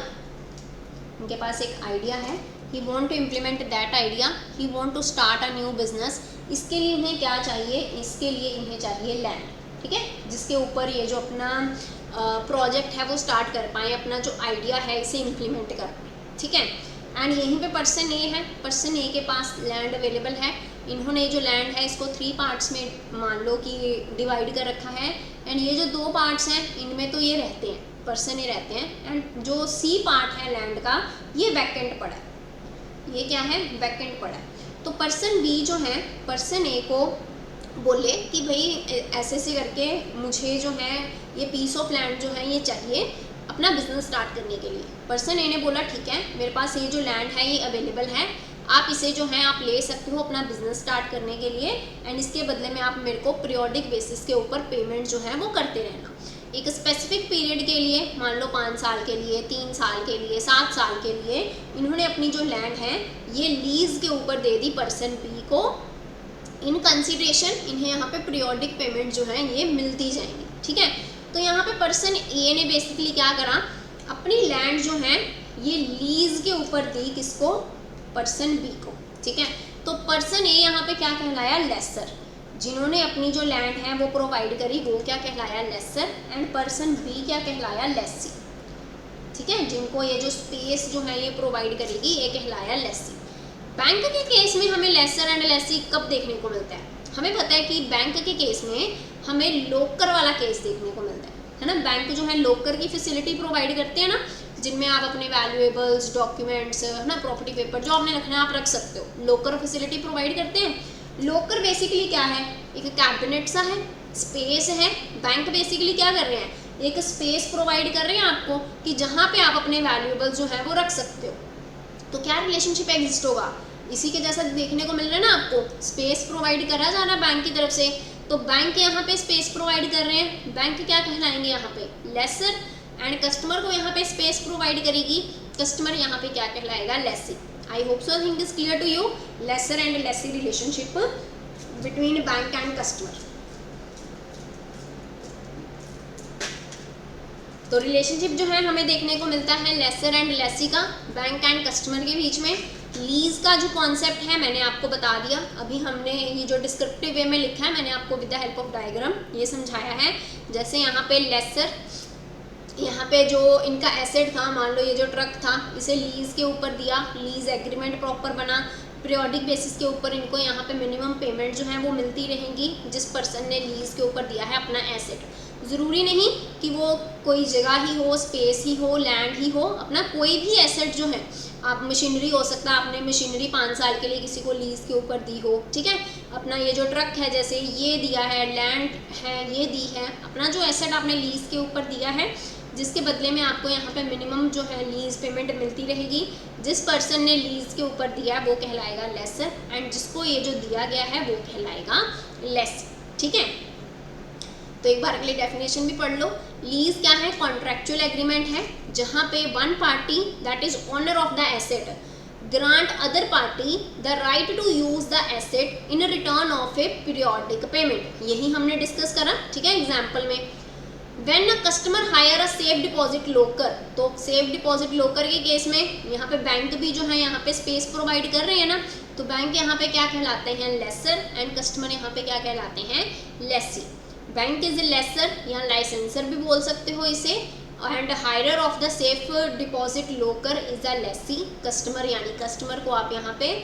इनके पास एक आइडिया है, he want to implement that idea, he want to start a new business. इसके लिए इन्हें क्या चाहिए? इसके लिए इन्हें चाहिए लैंड, ठीक है, जिसके ऊपर ये जो अपना प्रोजेक्ट है वो स्टार्ट कर पाएँ, अपना जो आइडिया है इसे इम्प्लीमेंट कर पाएँ, ठीक है। एंड यहीं पे पर्सन ए है, पर्सन ए के पास लैंड अवेलेबल है, इन्होंने जो लैंड है इसको 3 पार्ट्स में मान लो कि डिवाइड कर रखा है। एंड ये जो 2 पार्ट्स हैं इनमें तो ये रहते हैं, पर्सन ए रहते हैं, एंड जो सी पार्ट है लैंड का ये वैकेंट पड़ा है, ये क्या है? वैकेंट पड़ा है। तो पर्सन बी जो है पर्सन ए को बोले कि भाई ऐसे ऐसे करके मुझे जो है ये पीस ऑफ लैंड जो है ये चाहिए अपना बिजनेस स्टार्ट करने के लिए। पर्सन ए ने बोला ठीक है, मेरे पास ये जो लैंड है ये अवेलेबल है, आप इसे जो है आप ले सकते हो अपना बिजनेस स्टार्ट करने के लिए, एंड इसके बदले में आप मेरे को पीरियोडिक बेसिस के ऊपर पेमेंट जो है वो करते रहना। एक स्पेसिफिक पीरियड के लिए, मान लो 5 साल के लिए, 3 साल के लिए, 7 साल के लिए, इन्होंने अपनी जो लैंड है ये लीज के ऊपर दे दी पर्सन बी को। इन कंसिडरेशन इन्हें यहाँ पे पीरियोडिक पेमेंट जो है ये मिलती जाएंगी, ठीक है। तो यहाँ पे पर्सन ए ने बेसिकली क्या करा? अपनी लैंड जो है ये लीज के ऊपर दी, किसको? पर्सन बी को, ठीक है। तो पर्सन ए यहाँ पे क्या कहलाया? लेसर। जिन्होंने अपनी जो लैंड है वो प्रोवाइड करी वो क्या कहलाया? लेसर। एंड पर्सन बी क्या कहलाया? लेसी, ठीक है। जिनको ये जो स्पेस जो है ये प्रोवाइड करेगी ये कहलाया लेसी। बैंक के केस में हमें लेसर एंड लेसी कब देखने को मिलता है? हमें पता है कि बैंक के केस में हमें लॉकर वाला केस देखने को मिलता है ना। बैंक जो है लॉकर की फैसिलिटी प्रोवाइड करते हैं ना, जिनमें आप अपने वैल्यूएबल्स, डॉक्यूमेंट्स, है ना, प्रॉपर्टी पेपर जो आपने रखना है आप रख सकते हो। लॉकर फैसिलिटी प्रोवाइड करते हैं। लॉकर बेसिकली क्या है? एक कैबिनेट सा है, स्पेस है। बैंक बेसिकली क्या कर रहे हैं? एक स्पेस प्रोवाइड कर रहे हैं आपको कि जहाँ पे आप अपने वैल्यूएबल्स जो है वो रख सकते हो। तो क्या रिलेशनशिप एग्जिस्ट होगा? इसी के जैसा देखने को मिल रहा है ना आपको, स्पेस प्रोवाइड करा जा रहा है बैंक की तरफ से। तो बैंक यहाँ पे स्पेस प्रोवाइड कर रहे हैं, बैंक क्या कहलाएंगे यहाँ पे? लेसर। एंड कस्टमर को यहाँ पे स्पेस प्रोवाइड करेगी, कस्टमर यहाँ पे क्या कहलाएगा? Lessee. I hope so think is clear to you, lessor and lessee relationship between bank and customer. तो रिलेशनशिप जो है हमें देखने को मिलता है लेसर एंड लेसी का बैंक एंड कस्टमर के बीच में। लीज का जो कॉन्सेप्ट है मैंने आपको बता दिया, अभी हमने ये जो डिस्क्रिप्टिव वे में लिखा है मैंने आपको with the help of diagram ये समझाया है। जैसे यहाँ पे लेसर, यहाँ पे जो इनका एसेट था, मान लो ये जो ट्रक था, इसे लीज के ऊपर दिया, लीज एग्रीमेंट प्रॉपर बना, पीरियोडिक बेसिस के ऊपर इनको यहाँ पे मिनिमम पेमेंट जो है वो मिलती रहेंगी जिस पर्सन ने लीज के ऊपर दिया है अपना एसेट। ज़रूरी नहीं कि वो कोई जगह ही हो, स्पेस ही हो, लैंड ही हो, अपना कोई भी एसेट जो है, आप मशीनरी हो सकता है, आपने मशीनरी 5 साल के लिए किसी को लीज के ऊपर दी हो, ठीक है। अपना ये जो ट्रक है जैसे ये दिया है, लैंड है ये दी है, अपना जो एसेट आपने लीज के ऊपर दिया है जिसके बदले में आपको यहाँ पे मिनिमम जो है लीज पेमेंट मिलती रहेगी, जिस पर्सन ने लीज के ऊपर दिया है वो कहलाएगा लेसर, एंड जिसको ये जो दिया गया है वो कहलाएगा लेस, ठीक है। तो एक बार के लिए डेफिनेशन भी पढ़ लो। लीज क्या है? कॉन्ट्रैक्चुअल एग्रीमेंट है जहाँ पे one party that is owner of the asset grant other party the right to use the asset in return of a periodic payment. यही हमने डिस्कस करा, ठीक है, एग्जाम्पल में। When a customer hire a safe deposit locker, तो सेफ डिपॉजिट लोकर के केस में यहाँ पे बैंक भी जो है यहाँ पे स्पेस प्रोवाइड कर रहे हैं ना, तो बैंक यहाँ पे क्या कहलाते हैं? लेसर, एंड कस्टमर यहाँ पे क्या कहलाते हैं? Lessee. Bank is a lessor या लाइसेंसर भी बोल सकते हो इसे, and hirer of the safe deposit locker is a lessee. Customer यानी कस्टमर को आप यहाँ पे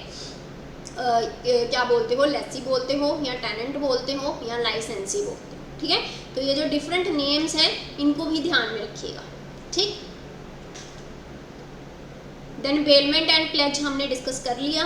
क्या बोलते हो? लेसी बोलते हो, या टेनेंट बोलते हो, या लाइसेंसी बोलते हो, ठीक है। तो ये जो डिफरेंट नेम्स हैं इनको भी ध्यान में रखिएगा, ठीक। देन बेलमेंट एंड प्लेज हमने डिस्कस कर लिया।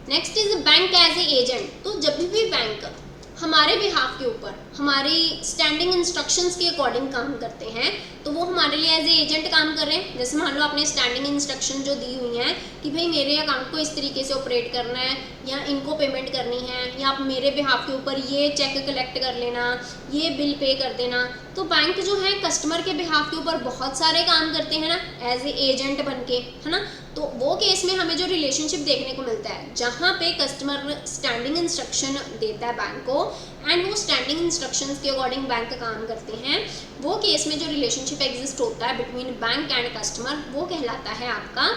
Next is bank as a agent. तो जब भी बैंक हमारे बिहाफ के ऊपर हमारी स्टैंडिंग इंस्ट्रक्शंस के अकॉर्डिंग काम करते हैं तो वो हमारे लिए एज ए एजेंट काम कर रहे हैं। जैसे मान लो आपने स्टैंडिंग इंस्ट्रक्शन जो दी हुई हैं कि भाई मेरे अकाउंट को इस तरीके से ऑपरेट करना है, या इनको पेमेंट करनी है, या आप मेरे बिहाफ के ऊपर ये चेक कलेक्ट कर लेना, ये बिल पे कर देना। तो बैंक जो है कस्टमर के बिहाफ के ऊपर बहुत सारे काम करते हैं ना एज ए एजेंट बन के, है ना। तो वो केस में हमें जो रिलेशनशिप देखने को मिलता है जहाँ पे कस्टमर स्टैंडिंग इंस्ट्रक्शन देता है बैंक को, एंड वो स्टैंडिंग इंस्ट्रक्शंस के अकॉर्डिंग बैंक काम करते हैं, वो केस में जो रिलेशनशिप एग्जिस्ट होता है बिटवीन बैंक एंड कस्टमर वो कहलाता है आपका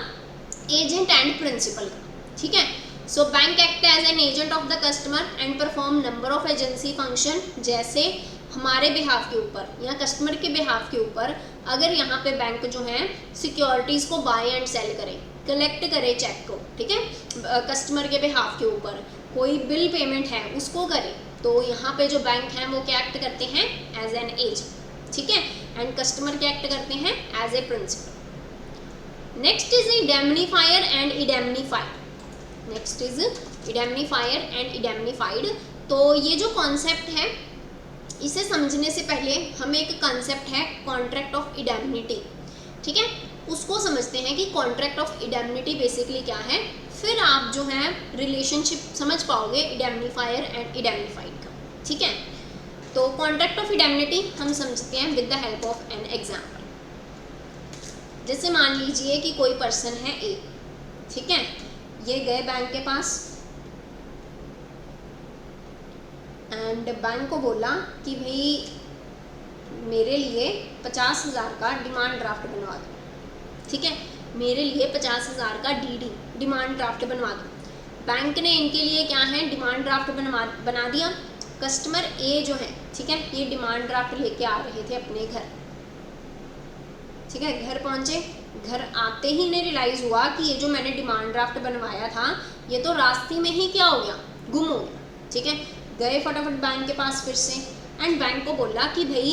एजेंट एंड प्रिंसिपल का, ठीक है। So bank act as an agent of the customer and perform number of agency function. जैसे हमारे बिहाफ के ऊपर या कस्टमर के बिहाफ के ऊपर अगर यहाँ पे बैंक जो है सिक्योरिटीज़ को बाय एंड सेल करे, कलेक्ट करे चेक को, ठीक है, कस्टमर के बिहाफ के ऊपर कोई बिल पेमेंट है उसको करे, तो यहाँ पे जो बैंक हैं वो क्या एक्ट करते हैं? एज एन एजेंट, ठीक है, एंड कस्टमर क्या एक्ट करते हैं? As a principal. Next is indemnifier and indemnified. Next is indemnifier and indemnified. तो ये जो कॉन्सेप्ट है इसे समझने से पहले हमें एक कॉन्सेप्ट है कॉन्ट्रैक्ट ऑफ इंडेमनिटी, ठीक है, उसको समझते हैं कि कॉन्ट्रैक्ट ऑफ इंडेमनिटी बेसिकली क्या है, फिर आप जो है रिलेशनशिप समझ पाओगे इंडेमनीफायर एंड इंडेमनीफाइड का, ठीक है। तो कॉन्ट्रैक्ट ऑफ इंडेमनिटी हम समझते हैं with the help of an example. जैसे मान लीजिए कि कोई पर्सन है ए, ठीक है, ये गए बैंक के पास एंड बैंक को बोला कि भाई मेरे लिए 50,000 का डिमांड ड्राफ्ट बनवा दो, ठीक है, मेरे लिए 50,000 का डीडी डिमांड ड्राफ्ट बनवा दो। बैंक ने इनके लिए क्या है? डिमांड ड्राफ्ट बना दिया। कस्टमर ए जो है, ठीक है, ये डिमांड ड्राफ्ट लेके आ रहे थे अपने घर, ठीक है, घर पहुँचे, घर आते ही इन्हें रियलाइज़ हुआ कि ये जो मैंने डिमांड ड्राफ्ट बनवाया था ये तो रास्ते में ही क्या हो गया? गुम हो गया, ठीक है। गए फटाफट बैंक के पास फिर से, एंड बैंक को बोला कि भाई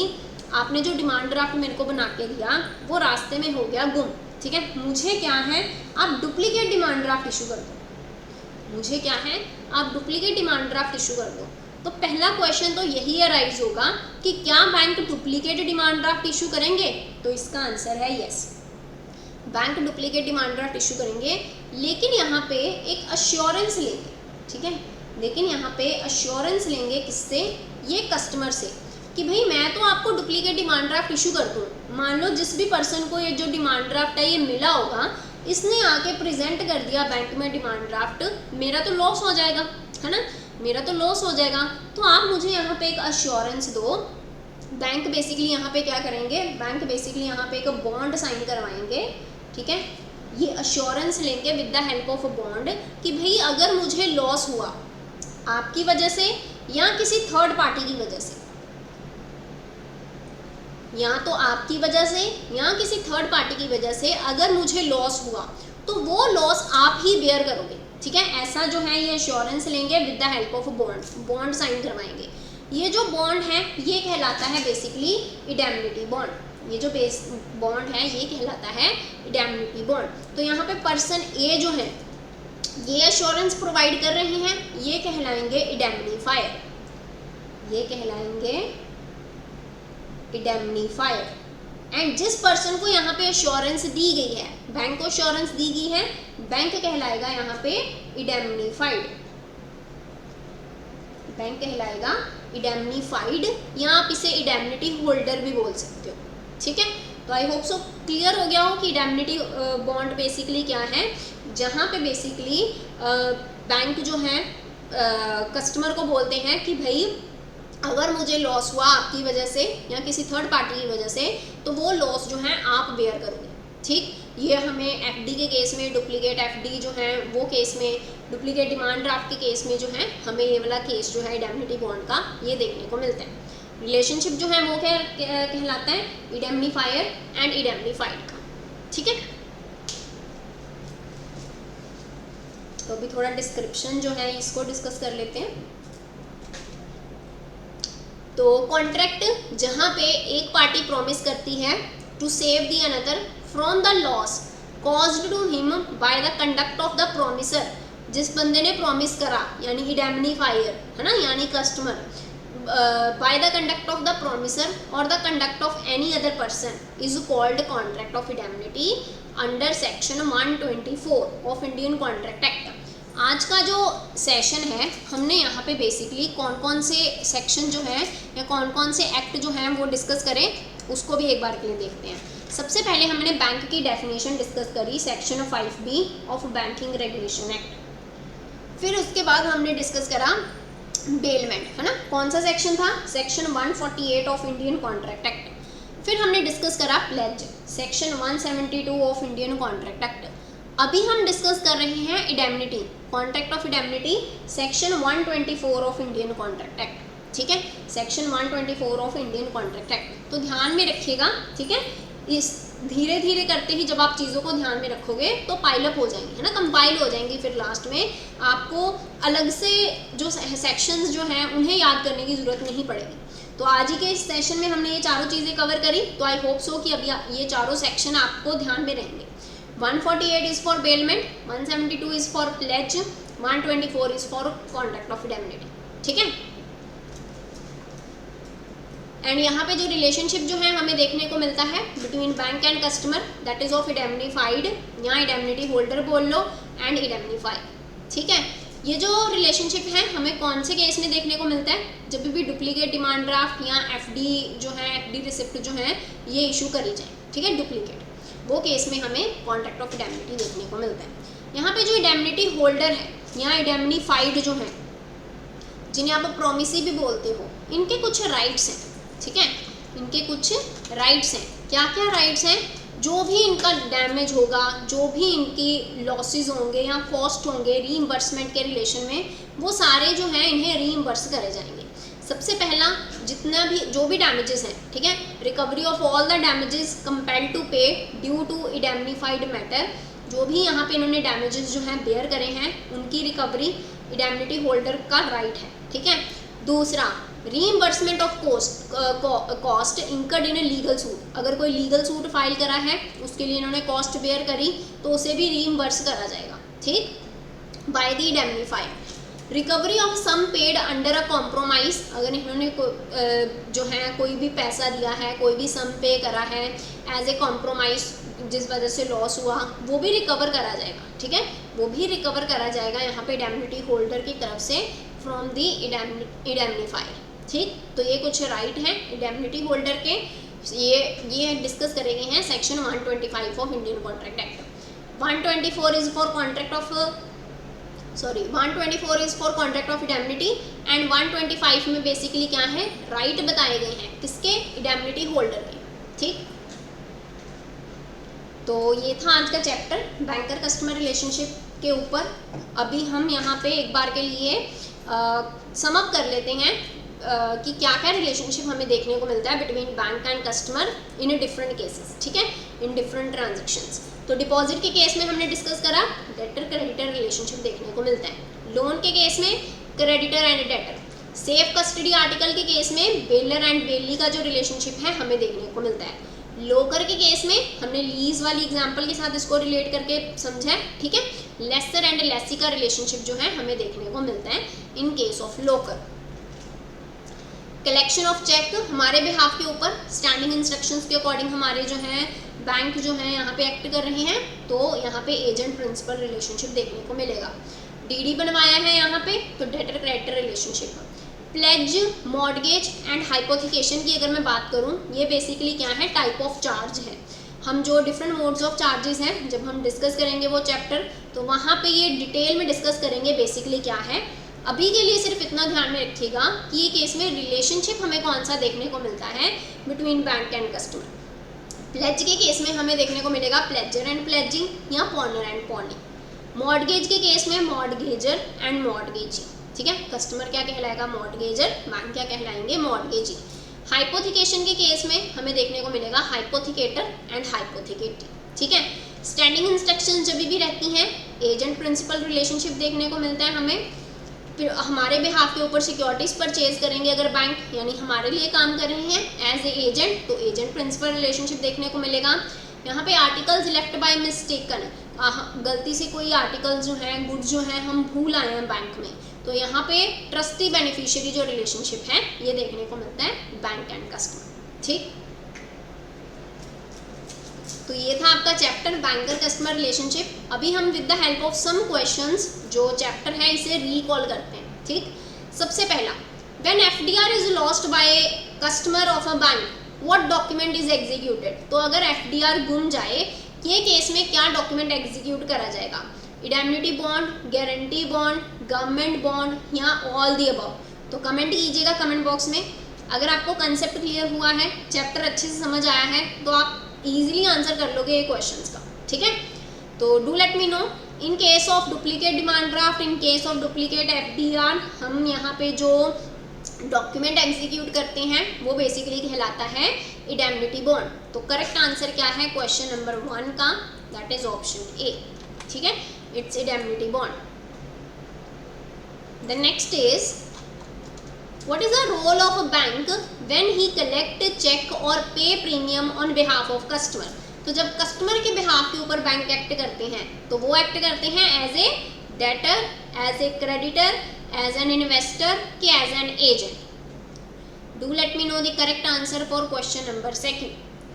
आपने जो डिमांड ड्राफ्ट मेरे को बना के दिया वो रास्ते में हो गया गुम, ठीक है, मुझे क्या है? आप डुप्लीकेट डिमांड ड्राफ्ट इशू कर दो, मुझे क्या है? आप डुप्लीकेट डिमांड ड्राफ्ट इशू कर दो। तो पहला क्वेश्चन तो यही अराइज होगा कि क्या bank duplicate demand draft issue करेंगे? तो इसका आंसर है yes, bank duplicate demand draft issue करेंगे, लेकिन यहाँ पे एक अश्योरेंस लेंगे, ठीक है, लेकिन यहाँ पे अश्योरेंस लेंगे किससे? ये कस्टमर से, कि भाई मैं तो आपको डुप्लीकेट डिमांड ड्राफ्ट इशू कर दूँ, मान लो जिस भी पर्सन को ये जो डिमांड ड्राफ्ट है ये मिला होगा, इसने आके प्रेजेंट कर दिया बैंक में डिमांड ड्राफ्ट, मेरा तो लॉस हो जाएगा, है ना, मेरा तो लॉस हो जाएगा। तो आप मुझे यहाँ पे एक अश्योरेंस दो। बैंक बेसिकली यहाँ पे क्या करेंगे? बैंक बेसिकली यहाँ पे एक बॉन्ड साइन करवाएंगे, ठीक है, ये अश्योरेंस लेंगे with the help of a bond कि भाई अगर मुझे लॉस हुआ आपकी वजह से या किसी थर्ड पार्टी की वजह से, या तो आपकी वजह से या किसी थर्ड पार्टी की वजह से अगर मुझे लॉस हुआ तो वो लॉस आप ही बेयर करोगे, ठीक है। ऐसा जो है ये एश्योरेंस लेंगे with the help of bond sign करवाएंगे। ये जो बॉन्ड है ये कहलाता है बेसिकली इंडेमनिटी बॉन्ड। ये जो बेस बॉन्ड है ये कहलाता है इंडेमनिटी बॉन्ड। तो यहाँ पे पर्सन ए जो है ये एश्योरेंस प्रोवाइड कर रहे हैं, ये कहलाएंगे इंडेमनीफायर, ये कहलाएंगे इंडेमनीफायर। एंड जिस पर्सन को यहाँ पे एश्योरेंस दी गई है, बैंक को एश्योरेंस दी गई है, बैंक कहलाएगा यहाँ पे इंडेमनीफाइड, बैंक कहलाएगा इंडेमनीफाइड, या आप इसे इंडेमनिटी होल्डर भी बोल सकते हो, ठीक है। तो आई होप सो क्लियर हो गया हो कि इंडेमनिटी बॉन्ड बेसिकली क्या है, जहाँ पे बेसिकली बैंक जो है कस्टमर को बोलते हैं कि भाई अगर मुझे लॉस हुआ आपकी वजह से या किसी थर्ड पार्टी की वजह से तो वो लॉस जो है आप बेयर करोगे, ठीक। ये हमें एफडी के केस में, डुप्लीकेट एफडी जो है वो केस में, डुप्लीकेट डिमांड ड्राफ्ट के केस में जो है हमें ये वाला केस जो है इंडेमनिटी बॉन्ड का ये देखने को मिलता है। रिलेशनशिप जो है वो क्या कहलाता है, इंडेमनीफायर एंड इंडेमनीफाइड का, ठीक है। तो अभी थोड़ा डिस्क्रिप्शन जो है इसको डिस्कस कर लेते हैं। तो कॉन्ट्रैक्ट जहाँ पे एक पार्टी प्रॉमिस करती है to save the another from the loss caused to him by the conduct of the promisor, जिस बंदे ने प्रॉमिस करा यानी इंडेमनीफायर है ना, यानी customer, by the conduct of the promisor और the conduct of any other person is called contract of indemnity under section 124 of Indian contract act. आज का जो सेशन है हमने यहाँ पे बेसिकली कौन कौन से सेक्शन जो है या कौन कौन से एक्ट जो हैं वो डिस्कस करें, उसको भी एक बार के लिए देखते हैं। सबसे पहले हमने बैंक की डेफिनेशन डिस्कस करी, section 5B of banking regulation act. फिर उसके बाद हमने डिस्कस करा बेलमेंट, है ना, कौन सा सेक्शन था, section 148 of Indian contract act. फिर हमने डिस्कस करा pledge, section 172 of Indian contract act. अभी हम डिस्कस कर रहे हैं indemnity, contract of indemnity, section 124 of Indian contract act, ठीक है, section 124 of Indian contract act. तो ध्यान में रखिएगा, ठीक है। इस धीरे धीरे करते ही जब आप चीज़ों को ध्यान में रखोगे तो पाइलअप हो जाएंगी, है ना, कंपाइल हो जाएंगी। फिर लास्ट में आपको अलग से जो सेक्शंस जो हैं उन्हें याद करने की ज़रूरत नहीं पड़ेगी। तो आज ही के इस सेशन में हमने ये चारों चीज़ें कवर करी। तो आई होप सो कि अभी ये चारों सेक्शन आपको ध्यान में रहेंगे। 148 is for bailment, 172 is for pledge, 124 is for contract of indemnity, ठीक है। एंड यहाँ पे जो रिलेशनशिप जो है हमें देखने को मिलता है between bank and customer, that is of indemnified या इंडेमनिटी होल्डर बोल लो एंड इंडेमनीफाइड, ठीक है। ये जो रिलेशनशिप है हमें कौन से केस में देखने को मिलता है, जब भी डुप्लीकेट डिमांड ड्राफ्ट या एफडी जो है, एफडी रिसिप्ट जो है ये इशू करी जाए, ठीक है, डुप्लीकेट, वो केस में हमें कॉन्ट्रैक्ट ऑफ इंडेमनिटी देखने को मिलता है। यहाँ पे जो इंडेमनिटी होल्डर है या इंडेमनीफाइड जो है, जिन्हें आप प्रॉमिसी भी बोलते हो, इनके कुछ राइट्स हैं, ठीक है, इनके कुछ राइट्स हैं। क्या क्या राइट्स हैं, जो भी इनका डैमेज होगा, जो भी इनकी लॉसेस होंगे या कॉस्ट होंगे रीइंबर्समेंट के रिलेशन में, वो सारे जो हैं इन्हें रीइंबर्स करे जाएंगे। सबसे पहला जितना भी जो भी डैमेजेस हैं, ठीक है, recovery of all the damages compelled to pay due to indemnified matter, जो भी यहाँ पे इन्होंने डैमेजेस जो हैं बेयर करे हैं उनकी रिकवरी इंडेमनिटी होल्डर का राइट है, ठीक है। दूसरा reimbursement of cost incurred in a legal suit, अगर कोई लीगल सूट फाइल करा है उसके लिए इन्होंने कॉस्ट बेयर करी तो उसे भी रीइंबर्स करा जाएगा, ठीक, by the indemnified. Recovery of sum paid under a compromise, अगर इन्होंने जो है कोई भी पैसा दिया है, कोई भी सम पे करा है एज ए कॉम्प्रोमाइज़ जिस वजह से लॉस हुआ, वो भी रिकवर करा जाएगा, ठीक है, वो भी रिकवर करा जाएगा यहाँ पे इंडेमनिटी होल्डर की तरफ से फ्रॉम दी इंडेमनीफायर, ठीक। तो ये कुछ राइट हैं इंडेमनिटी होल्डर के, ये डिस्कस करे गए हैं section 125 of Indian contract act. 124 is for contract of 124 is for contract of indemnity and 125 में बेसिकली क्या है, राइट बताए गए हैं किसके, इंडेमनिटी होल्डर के, ठीक। तो ये था आज का चैप्टर बैंकर कस्टमर रिलेशनशिप के ऊपर। अभी हम यहाँ पे एक बार के लिए सम अप कर लेते हैं कि क्या क्या रिलेशनशिप हमें देखने को मिलता है between bank and customer in different cases, ठीक है, इन डिफरेंट ट्रांजेक्शन्स। तो डिपॉजिट के केस में हमने डिस्कस करा डेटर क्रेडिटर रिलेशनशिप देखने को मिलता है। लोन के केस में creditor and debtor. Safe custody article के केस में बेलर एंड बेली का जो रिलेशनशिप है हमें देखने को मिलता है। लोकर के केस में हमने लीज वाली एग्जांपल के साथ इसको रिलेट करके समझा है, ठीक है। लेसर एंड लेसी का रिलेशनशिप जो है हमें देखने को मिलता है in case of locker. Collection of cheque हमारे बिहाफ के ऊपर स्टैंडिंग इंस्ट्रक्शंस के अकॉर्डिंग हमारे जो है बैंक जो है यहाँ पे एक्ट कर रहे हैं, तो यहाँ पे एजेंट प्रिंसिपल रिलेशनशिप देखने को मिलेगा। डीडी बनवाया है यहाँ पे, तो debtor creditor relationship. Pledge, mortgage and hypothecation की अगर मैं बात करूँ, ये बेसिकली क्या है, टाइप ऑफ चार्ज है। हम जो डिफरेंट मोड्स ऑफ चार्जेस हैं जब हम डिस्कस करेंगे वो चैप्टर, तो वहाँ पे ये डिटेल में डिस्कस करेंगे बेसिकली क्या है। अभी के लिए सिर्फ इतना ध्यान में रखिएगा कि ये केस में रिलेशनशिप हमें कौन सा देखने को मिलता है between bank and customer. Pledge के केस में हमें देखने को मिलेगा प्लेजर एंड प्लेजिंग या पॉनर एंड पॉनिंग। मॉर्गेज के केस में मॉर्गेजर एंड मॉर्गेजी, ठीक है। कस्टमर क्या कहलाएगा, मॉर्गेजर, बैंक क्या कहलाएंगे, मॉर्गेजी। हाइपोथिकेशन के केस में हमें देखने को मिलेगा हाइपोथिकेटर एंड हाइपोथिकेटी, ठीक है। स्टैंडिंग इंस्ट्रक्शन जब भी रहती हैं एजेंट प्रिंसिपल रिलेशनशिप देखने को मिलता है हमें। फिर हमारे बिहाफ के ऊपर सिक्योरिटीज परचेज करेंगे अगर बैंक, यानी हमारे लिए काम कर रहे हैं एज ए एजेंट, तो एजेंट प्रिंसिपल रिलेशनशिप देखने को मिलेगा। यहाँ पे आर्टिकल्स लेफ्ट बाय मिस्टेकन, गलती से कोई आर्टिकल्स जो हैं, गुड्स जो हैं हम भूल आए हैं बैंक में, तो यहाँ पे ट्रस्टी बेनिफिशियरी जो रिलेशनशिप है ये देखने को मिलता है बैंक एंड कस्टमर, ठीक। तो ये था आपका चैप्टर बैंकर कस्टमर रिलेशनशिप। अभी हम with the help of some questions जो चैप्टर है इसे रिकॉल करते हैं, ठीक। सबसे पहला, when FDR is lost by customer of a bank what document is executed. तो अगर एफडीआर गुम जाए, ये केस में क्या डॉक्यूमेंट एग्जीक्यूट करा जाएगा, indemnity bond, guarantee bond, government bond या ऑल दी अबव। तो कमेंट कीजिएगा कमेंट बॉक्स में। अगर आपको कंसेप्ट क्लियर हुआ है, चैप्टर अच्छे से समझ आया है, तो आप इजीली आंसर कर लोगे ये क्वेश्चंस का, ठीक है। तो do let me know. In case of duplicate demand draft, in case of duplicate FDR, हम यहाँ पे जो डॉक्यूमेंट एग्जीक्यूट करते हैं वो बेसिकली कहलाता है इंडेमनिटी बॉन्ड। तो करेक्ट आंसर क्या है क्वेश्चन नंबर 1 का, दैट इज ऑप्शन ए, ठीक है, it's indemnity bond. The next is what is the role of a bank when he collect check और pay premium on behalf of customer। तो जब कस्टमर के बिहाफ के ऊपर बैंक एक्ट करते हैं, तो वो एक्ट करते हैं as a debtor, as a creditor, as an investor कि as an agent. Do let me know the correct answer for question number 2,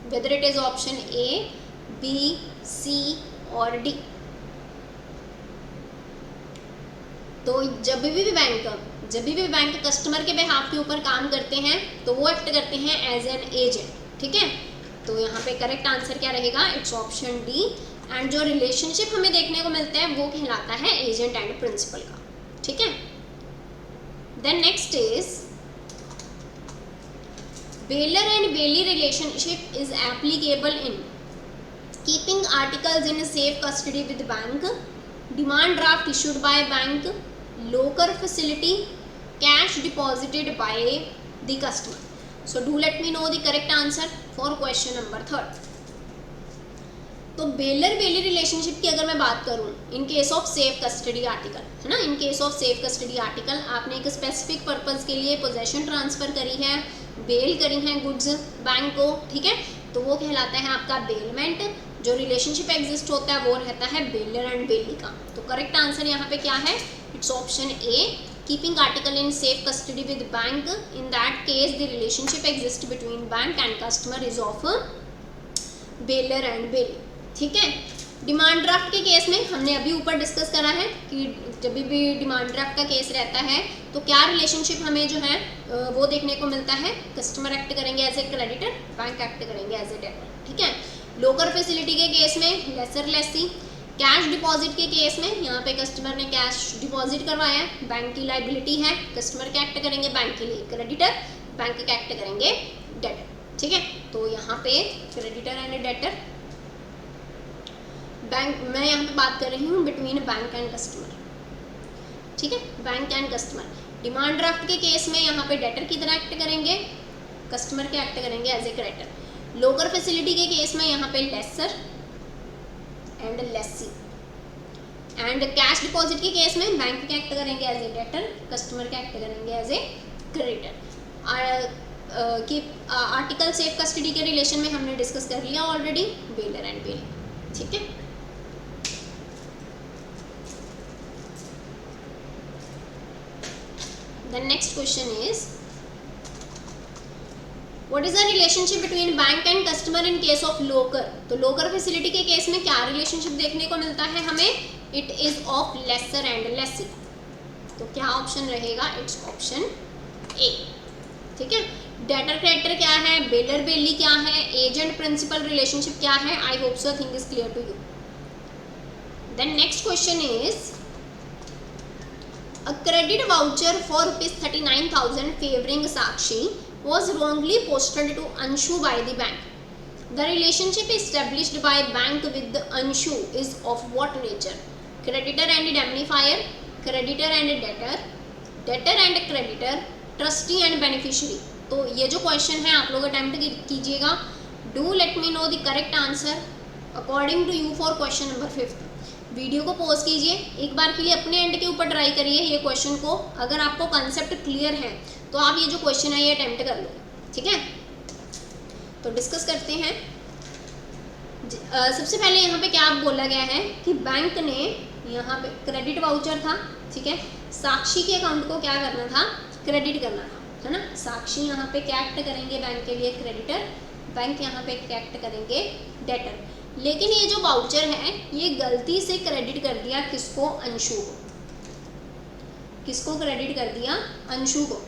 whether it is option A, B, C और डी। तो जब भी बैंक कस्टमर के बिहाफ के ऊपर काम करते हैं तो वो एक्ट करते हैं एज एन एजेंट, ठीक है। तो यहाँ पे करेक्ट आंसर क्या रहेगा, इट्स ऑप्शन डी। एंड जो रिलेशनशिप हमें देखने को मिलता है वो कहलाता है एजेंट एंड प्रिंसिपल का, ठीक है। Then next is bailor and bailee relationship is applicable in keeping articles in safe custody with bank, demand draft issued by bank, locker facility, cash deposited by the customer. So do let me know the correct answer for question number 3। तो बेलर बेली रिलेशनशिप की अगर मैं बात करूं, इन case of safe custody article, है ना, इन case of safe custody article आपने एक स्पेसिफिक पर्पस के लिए पोजेशन ट्रांसफर करी है, बेल करी है गुड्स बैंक को, ठीक है, तो वो कहलाता है आपका बेलमेंट। जो रिलेशनशिप एग्जिस्ट होता है वो रहता है बेलर एंड बेली का। तो करेक्ट आंसर यहाँ पे क्या है, it's option A, keeping article in safe custody with bank. In that case the relationship exist between bank and customer is of bailor and bailee, ठीक है। डिमांड ड्राफ्ट के केस में हमने अभी ऊपर डिस्कस करा है कि जब भी डिमांड ड्राफ्ट का केस रहता है तो क्या रिलेशनशिप हमें जो है वो देखने को मिलता है, कस्टमर एक्ट करेंगे as a creditor, bank act करेंगे एज ए डेटर, ठीक है। लोकर फैसिलिटी के केस में लेसर लेसी। कैश डिपॉजिट के केस में यहाँ पे कस्टमर ने कैश डिपॉजिट करवाया है, बैंक की लाइबिलिटी है, कस्टमर क्या एक्ट करेंगे, बैंक के लिए क्रेडिटर, बैंक क्या एक्ट करेंगे, डेटर, ठीक है। तो यहाँ पे क्रेडिटर एंड डेटर बैंक, मैं यहाँ पे बात कर रही हूँ बिटवीन बैंक एंड कस्टमर, ठीक है, bank and customer. Demand draft के केस में यहाँ पे डेटर की तरह एक्ट करेंगे, कस्टमर के एक्ट करेंगे as a creditor. Locker facility के केस में यहाँ पे lessor and lessee. And cash deposit के केस में बैंक के एक्ट करेंगे एज ए डेटर, कस्टमर के एक्ट करेंगे एज ए क्रेडिटर। कि आर्टिकल सेफ कस्टडी के रिलेशन में हमने डिस्कस कर लिया ऑलरेडी, बेलर एंड बेल, ठीक है। The next question is, what is the relationship between bank and customer in case of locker? तो लोकर फैसिलिटी के केस में क्या रिलेशनशिप देखने को मिलता है हमें? It is of lesser and lessee। तो क्या ऑप्शन रहेगा? It's ऑप्शन ए, ठीक है। डेटर क्रेडिटर क्या है, बेलर बेली क्या है, एजेंट प्रिंसिपल रिलेशनशिप क्या है? I hope so thing is clear to you. Then next question is, a credit voucher for ₹39,000 favoring Sakshi was wrongly posted to Anshu by the bank. The relationship established by bank with Anshu is of what nature? Creditor and indemnifier, creditor and debtor, debtor and creditor, trustee and beneficiary। तो ये जो क्वेश्चन है आप लोग अटेम्प्ट कीजिएगा। Do let me know the correct answer according to you for question number 5। Video को पॉज कीजिए, एक बार के लिए अपने एंड के ऊपर ट्राई करिए ये क्वेश्चन को। अगर आपको कंसेप्ट क्लियर है तो आप ये जो क्वेश्चन है ये अटेम्प्ट कर लो, ठीक है। तो डिस्कस करते हैं। सबसे पहले यहाँ पे क्या बोला गया है कि बैंक ने यहाँ पे क्रेडिट वाउचर था, ठीक है, साक्षी के अकाउंट को क्या करना था? क्रेडिट करना था, है ना। साक्षी यहाँ पे क्या एक्ट करेंगे बैंक के लिए? क्रेडिटर। बैंक यहाँ पे क्या एक्ट करेंगे? डेटर। लेकिन ये जो वाउचर है ये गलती से क्रेडिट कर दिया किसको? अंशु को। किसको क्रेडिट कर दिया? अंशु को।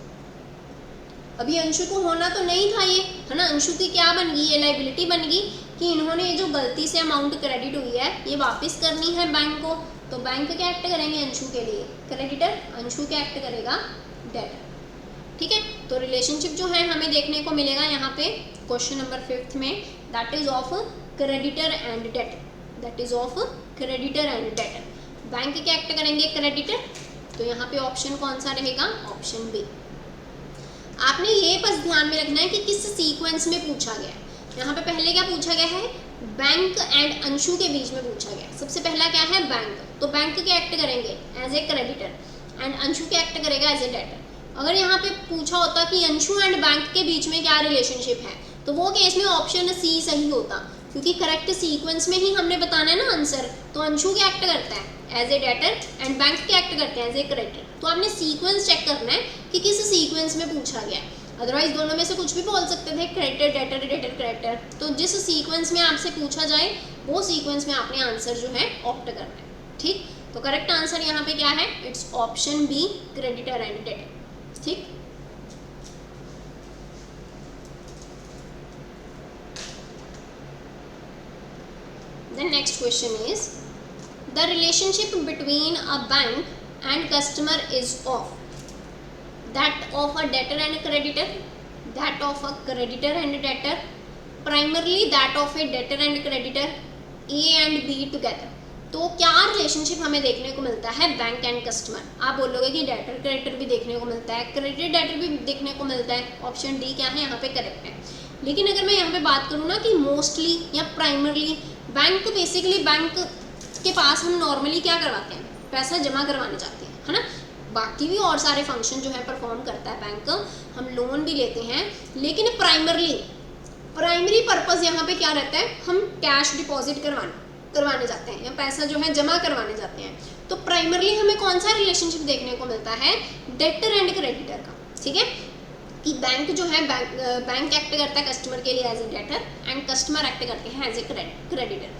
अभी अंशु को होना तो नहीं था ये, है ना। अंशु की क्या बन गई? ये लाइबिलिटी बन गई कि इन्होंने ये जो गलती से अमाउंट क्रेडिट हुई है ये वापस करनी है बैंक को। तो बैंक क्या एक्ट करेंगे अंशु के लिए? क्रेडिटर। अंशु क्या एक्ट करेगा? डेटर, ठीक है। तो रिलेशनशिप जो है हमें देखने को मिलेगा यहाँ पे क्वेश्चन नंबर 5 में, that is of creditor and debtor, that is of creditor and debtor. Bank क्या एक्ट करेंगे? क्रेडिटर। तो यहाँ पे ऑप्शन कौन सा रहेगा? Option B. आपने ये बस ध्यान में रखना है कि किस सीक्वेंस में पूछा गया है। यहाँ पे पहले क्या पूछा गया है? बैंक एंड अंशु के बीच में पूछा गया। सबसे पहला क्या है? बैंक। तो बैंक क्या एक्ट करेंगे? As a creditor and Anshu क्या एक्ट करेगा? As a debtor. अगर यहाँ पे पूछा होता कि अंशु एंड बैंक के बीच में क्या रिलेशनशिप है तो वो केस में ऑप्शन सी सही होता, क्योंकि करेक्ट सीक्वेंस में ही हमने बताना है ना आंसर। तो अंशु क्या एक्ट करता है? As a debtor and bank क्या एक्ट करते हैं? As a creditor. तो आपने सीक्वेंस चेक करना है कि किस सीक्वेंस में पूछा गया है। अदरवाइज दोनों में से कुछ भी बोल सकते थे, क्रेडिटर डेटर डेटर क्रेडिटर। तो जिस सीक्वेंस में आपसे पूछा जाए वो सीक्वेंस में आपने आंसर जो है ऑप्ट करना है, ठीक। तो करेक्ट आंसर यहाँ पे क्या है? It's option B, creditor and debtor, ठीक। The next question is, the relationship between a bank and customer is of that of a debtor and creditor, that of a creditor and debtor, primarily that of a debtor and creditor, A and B together। तो क्या रिलेशनशिप हमें देखने को मिलता है बैंक एंड कस्टमर? आप बोलोगे कि डेटर क्रेडिटर भी देखने को मिलता है, क्रेडिटर डेटर भी देखने को मिलता है। ऑप्शन डी क्या है? यहाँ पे करेक्ट है। लेकिन अगर मैं यहाँ पे बात करूँ ना कि मोस्टली या प्राइमरली, बैंक बेसिकली बैंक के पास हम नॉर्मली क्या करवाते हैं? पैसा जमा करवाने जाते हैं, है ना। बाकी भी और सारे फंक्शन जो है परफॉर्म करता है बैंक, हम लोन भी लेते हैं। लेकिन प्राइमरी पर्पस यहाँ पे क्या रहता है? हम कैश डिपॉजिट करवाने जाते हैं या पैसा जो है जमा करवाने जाते हैं। तो प्राइमरली हमें कौन सा रिलेशनशिप देखने को मिलता है? डेटर एंड क्रेडिटर का, ठीक है। कि बैंक जो है बैंक एक्ट करता है कस्टमर के लिए as a debtor and customer act करते हैं एज ए क्रेडिटर।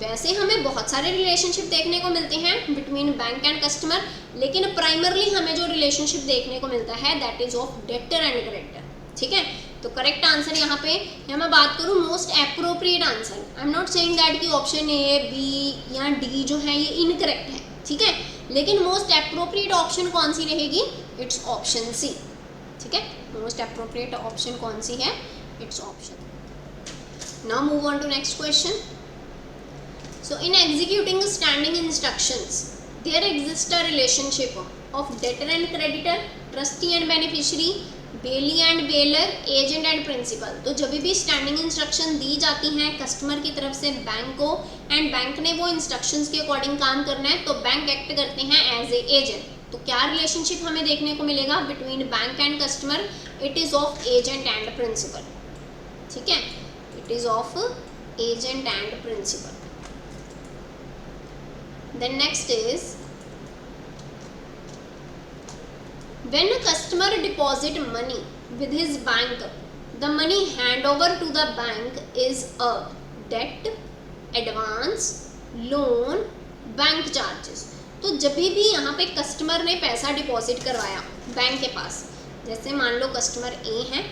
वैसे हमें बहुत सारे रिलेशनशिप देखने को मिलते हैं बिटवीन बैंक एंड कस्टमर, लेकिन प्राइमरली हमें जो रिलेशनशिप देखने को मिलता है that is of debtor and creditor, ठीक है। तो करेक्ट आंसर यहाँ पे मैं बात करूँ most appropriate answer, I am not saying that कि ऑप्शन ए, बी या डी जो है ये इनकरेक्ट है, ठीक है। लेकिन मोस्ट एप्रोप्रिएट ऑप्शन कौन सी रहेगी? इट्स ऑप्शन सी, ठीक है। मोस्ट एप्रोप्रिएट ऑप्शन कौन सी है? It's option. Now move on to next question. So in executing standing instructions, there exists a relationship of debtor and creditor, trustee and beneficiary, bailee and bailor, agent and principal. तो जब भी स्टैंडिंग इंस्ट्रक्शन दी जाती हैं कस्टमर की तरफ से बैंक को, एंड बैंक ने वो इंस्ट्रक्शंस के अकॉर्डिंग काम करना है, तो बैंक एक्ट करते हैं एज ए एजेंट। तो क्या रिलेशनशिप हमें देखने को मिलेगा between bank and customer? It is of agent and principal. ठीक है, it is of agent and principal. Then next is when a customer deposit money with his bank, the money handover to the bank is a debt, advance, loan, bank charges। तो जब भी यहाँ पे कस्टमर ने पैसा डिपॉजिट करवाया बैंक के पास, जैसे मान लो कस्टमर ए है,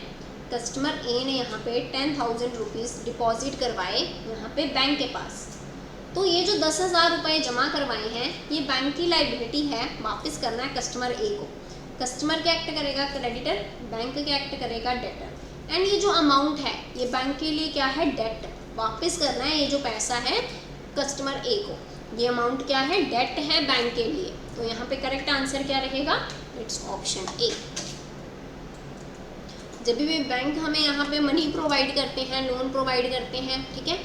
कस्टमर ए ने यहाँ पे 10,000 रुपीज़ डिपॉजिट करवाए यहाँ पे बैंक के पास, तो ये जो 10,000 रुपये जमा करवाए हैं ये बैंक की लाइबिलिटी है, वापस करना है कस्टमर ए को। कस्टमर क्या एक्ट करेगा? क्रेडिटर। बैंक क्या एक्ट करेगा? डेटर। एंड ये जो अमाउंट है ये बैंक के लिए क्या है? डेट। वापस करना है ये जो पैसा है कस्टमर ए को, ये अमाउंट क्या है? डेट है बैंक के लिए। तो यहाँ पे करेक्ट आंसर क्या रहेगा? इट्स ऑप्शन ए। जब भी बैंक हमें यहाँ पे मनी प्रोवाइड करते हैं, लोन प्रोवाइड करते हैं, ठीक है,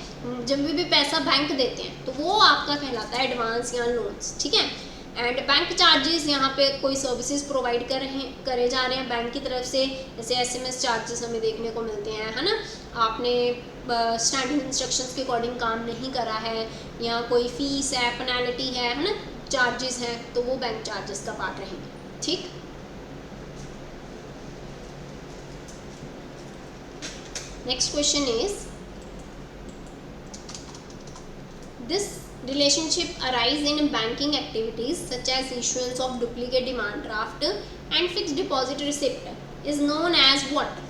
जब भी पैसा बैंक देते हैं तो वो आपका कहलाता है एडवांस या लोन्स। ठीक है, एंड बैंक चार्जेस यहाँ पे कोई सर्विसेज प्रोवाइड करे जा रहे हैं बैंक की तरफ से, जैसे SMS चार्जेस हमें देखने को मिलते हैं, है ना, आपने स्टैंडिंग इंस्ट्रक्शंस के अकॉर्डिंग काम नहीं करा है, या कोई फीस है, पेनल्टी है ना, चार्जेस हैं, तो वो बैंक चार्जेस का पार्ट रहेंगे। ठीक, next question is this relationship arise in banking activities such as issuance of duplicate demand draft and fixed deposit receipt is known as what?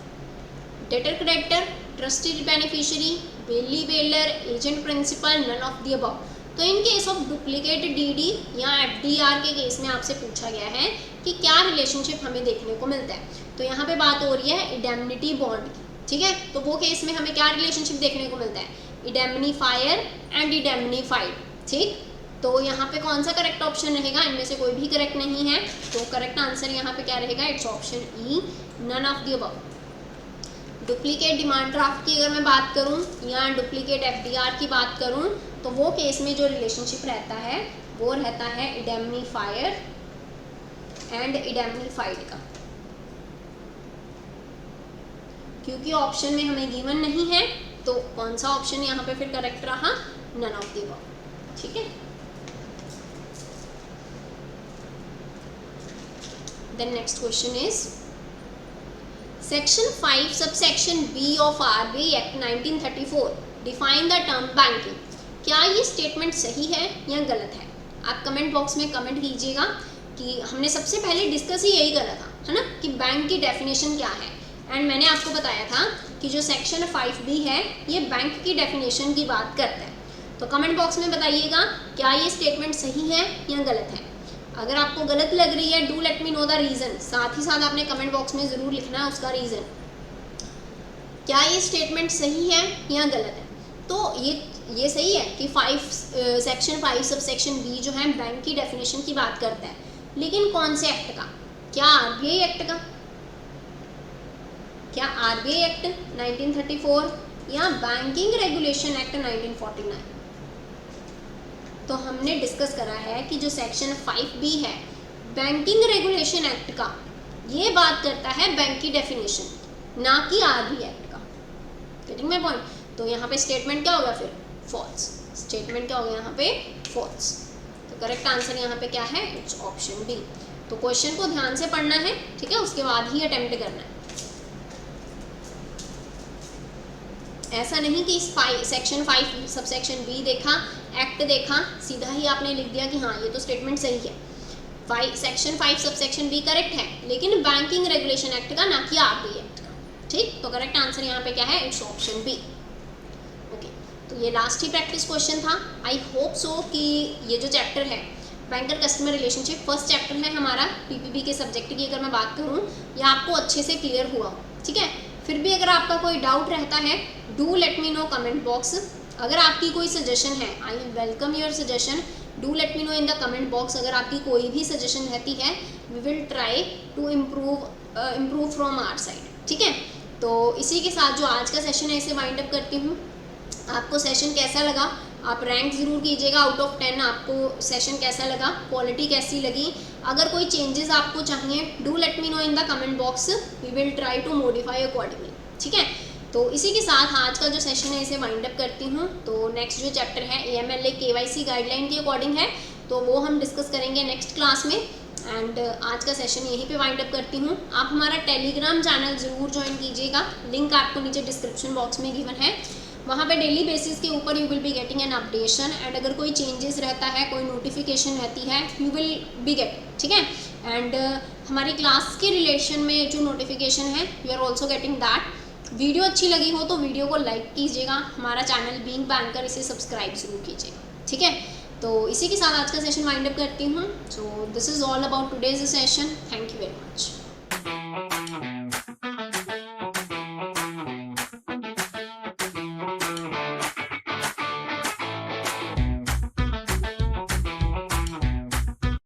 Debtor creditor, trustee beneficiary, bailey bailor, agent principal, none of the above। तो in case of duplicate DD या FDR के केस में आपसे पूछा गया है कि क्या रिलेशनशिप हमें देखने को मिलता है। तो यहाँ पे बात हो रही है इंडेमनिटी बॉन्ड की। ठीक है, तो वो केस में हमें क्या रिलेशनशिप देखने को मिलता है? Indemnifier and indemnified. ठीक, तो यहाँ पे कौन सा करेक्ट ऑप्शन रहेगा? इनमें से कोई भी करेक्ट नहीं है, तो करेक्ट आंसर यहाँ पे क्या रहेगा? It's option E, none of the above. Duplicate demand draft की अगर मैं बात करूँ या डुप्लीकेट FDR की बात करूँ, तो वो केस में जो रिलेशनशिप रहता है वो रहता है इंडेमनीफायर एंड इंडेमनीफाइड का। क्योंकि ऑप्शन में हमें गिवन नहीं है, तो कौन सा ऑप्शन यहाँ पे फिर करेक्ट रहा? None of the above. ठीक है, then next question is section 5 subsection B of RBI act 1934 define the term banking. क्या ये स्टेटमेंट सही है या गलत है? आप कमेंट बॉक्स में कमेंट कीजिएगा कि हमने सबसे पहले डिस्कस ही यही करा था, है ना, कि बैंक की डेफिनेशन क्या है। एंड मैंने आपको बताया था कि जो सेक्शन 5B है ये बैंक की डेफिनेशन की बात करता है। तो कमेंट बॉक्स में बताइएगा क्या ये स्टेटमेंट सही है या गलत है। अगर आपको गलत लग रही है, do let me know the reason. साथ ही साथ आपने कमेंट बॉक्स में ज़रूर लिखना है उसका रीज़न, क्या ये स्टेटमेंट सही है या गलत है। तो ये सही है कि सेक्शन 5 सबसेक्शन B जो है बैंक की डेफिनेशन की बात करता है, लेकिन कौन से एक्ट का? क्या RBI एक्ट का? क्या RBI एक्ट 1934 या बैंकिंग रेगुलेशन एक्ट 1949? तो हमने डिस्कस करा है कि जो सेक्शन 5B है बैंकिंग रेगुलेशन एक्ट का, ये बात करता है बैंक की डेफिनेशन, ना कि RBI एक्ट का। Getting my point? तो यहाँ पे स्टेटमेंट क्या होगा फिर? फॉल्स। स्टेटमेंट क्या होगा यहाँ पे? फॉल्स। तो करेक्ट आंसर यहाँ पे क्या है? It's option B। तो क्वेश्चन को ध्यान से पढ़ना है, ठीक है, उसके बाद ही अटेम्प्ट करना है। ऐसा नहीं कि सेक्शन 5 सबसेक्शन B देखा, एक्ट देखा, सीधा ही आपने लिख दिया कि हाँ ये तो स्टेटमेंट सही है। सेक्शन 5 सबसेक्शन B करेक्ट है, लेकिन बैंकिंग रेगुलेशन एक्ट का, ना कि RBI एक्ट का। ठीक, तो करेक्ट आंसर यहाँ पे क्या है? It's option B। ओके, तो ये लास्ट ही प्रैक्टिस क्वेश्चन था। आई होप सो कि ये जो चैप्टर है banker customer relationship, first chapter है हमारा PPB के सब्जेक्ट की, अगर मैं बात करूँ, यह आपको अच्छे से क्लियर हुआ। ठीक है, फिर भी अगर आपका कोई डाउट रहता है, do let me know comment box. अगर आपकी कोई सजेशन है, I welcome your suggestion, do let me know in the comment box. अगर आपकी कोई भी सजेशन रहती है, we will try to improve from our side, ठीक है। तो इसी के साथ जो आज का सेशन है इसे वाइंड अप करती हूँ। आपको सेशन कैसा लगा, आप रैंक ज़रूर कीजिएगा आउट ऑफ 10। आपको सेशन कैसा लगा, क्वालिटी कैसी लगी, अगर कोई चेंजेस आपको चाहिए, do let me know in the comment box, we will try to modify accordingly, ठीक है। तो इसी के साथ आज का जो सेशन है इसे वाइंड अप करती हूँ। तो नेक्स्ट जो चैप्टर है AMLA KYC गाइडलाइन के अकॉर्डिंग है, तो वो हम डिस्कस करेंगे नेक्स्ट क्लास में। एंड आज का सेशन यहीं पे वाइंड अप करती हूँ। आप हमारा टेलीग्राम चैनल ज़रूर ज्वाइन कीजिएगा, लिंक आपको नीचे डिस्क्रिप्शन बॉक्स में गिवन है। वहाँ पे डेली बेसिस के ऊपर you will be getting an updation, and अगर कोई चेंजेस रहता है, कोई नोटिफिकेशन रहती है, यू विल बी गेट, ठीक है। एंड हमारी क्लास के रिलेशन में जो नोटिफिकेशन है, you are also getting that. Video अच्छी लगी हो तो वीडियो को लाइक कीजिएगा, हमारा चैनल बीइंग बैंकर इसे सब्सक्राइब जरूर कीजिएगा, ठीक है। तो इसी के साथ आज का सेशन वाइंड अप करती हूँ। So this is all about today's session. Thank you very much.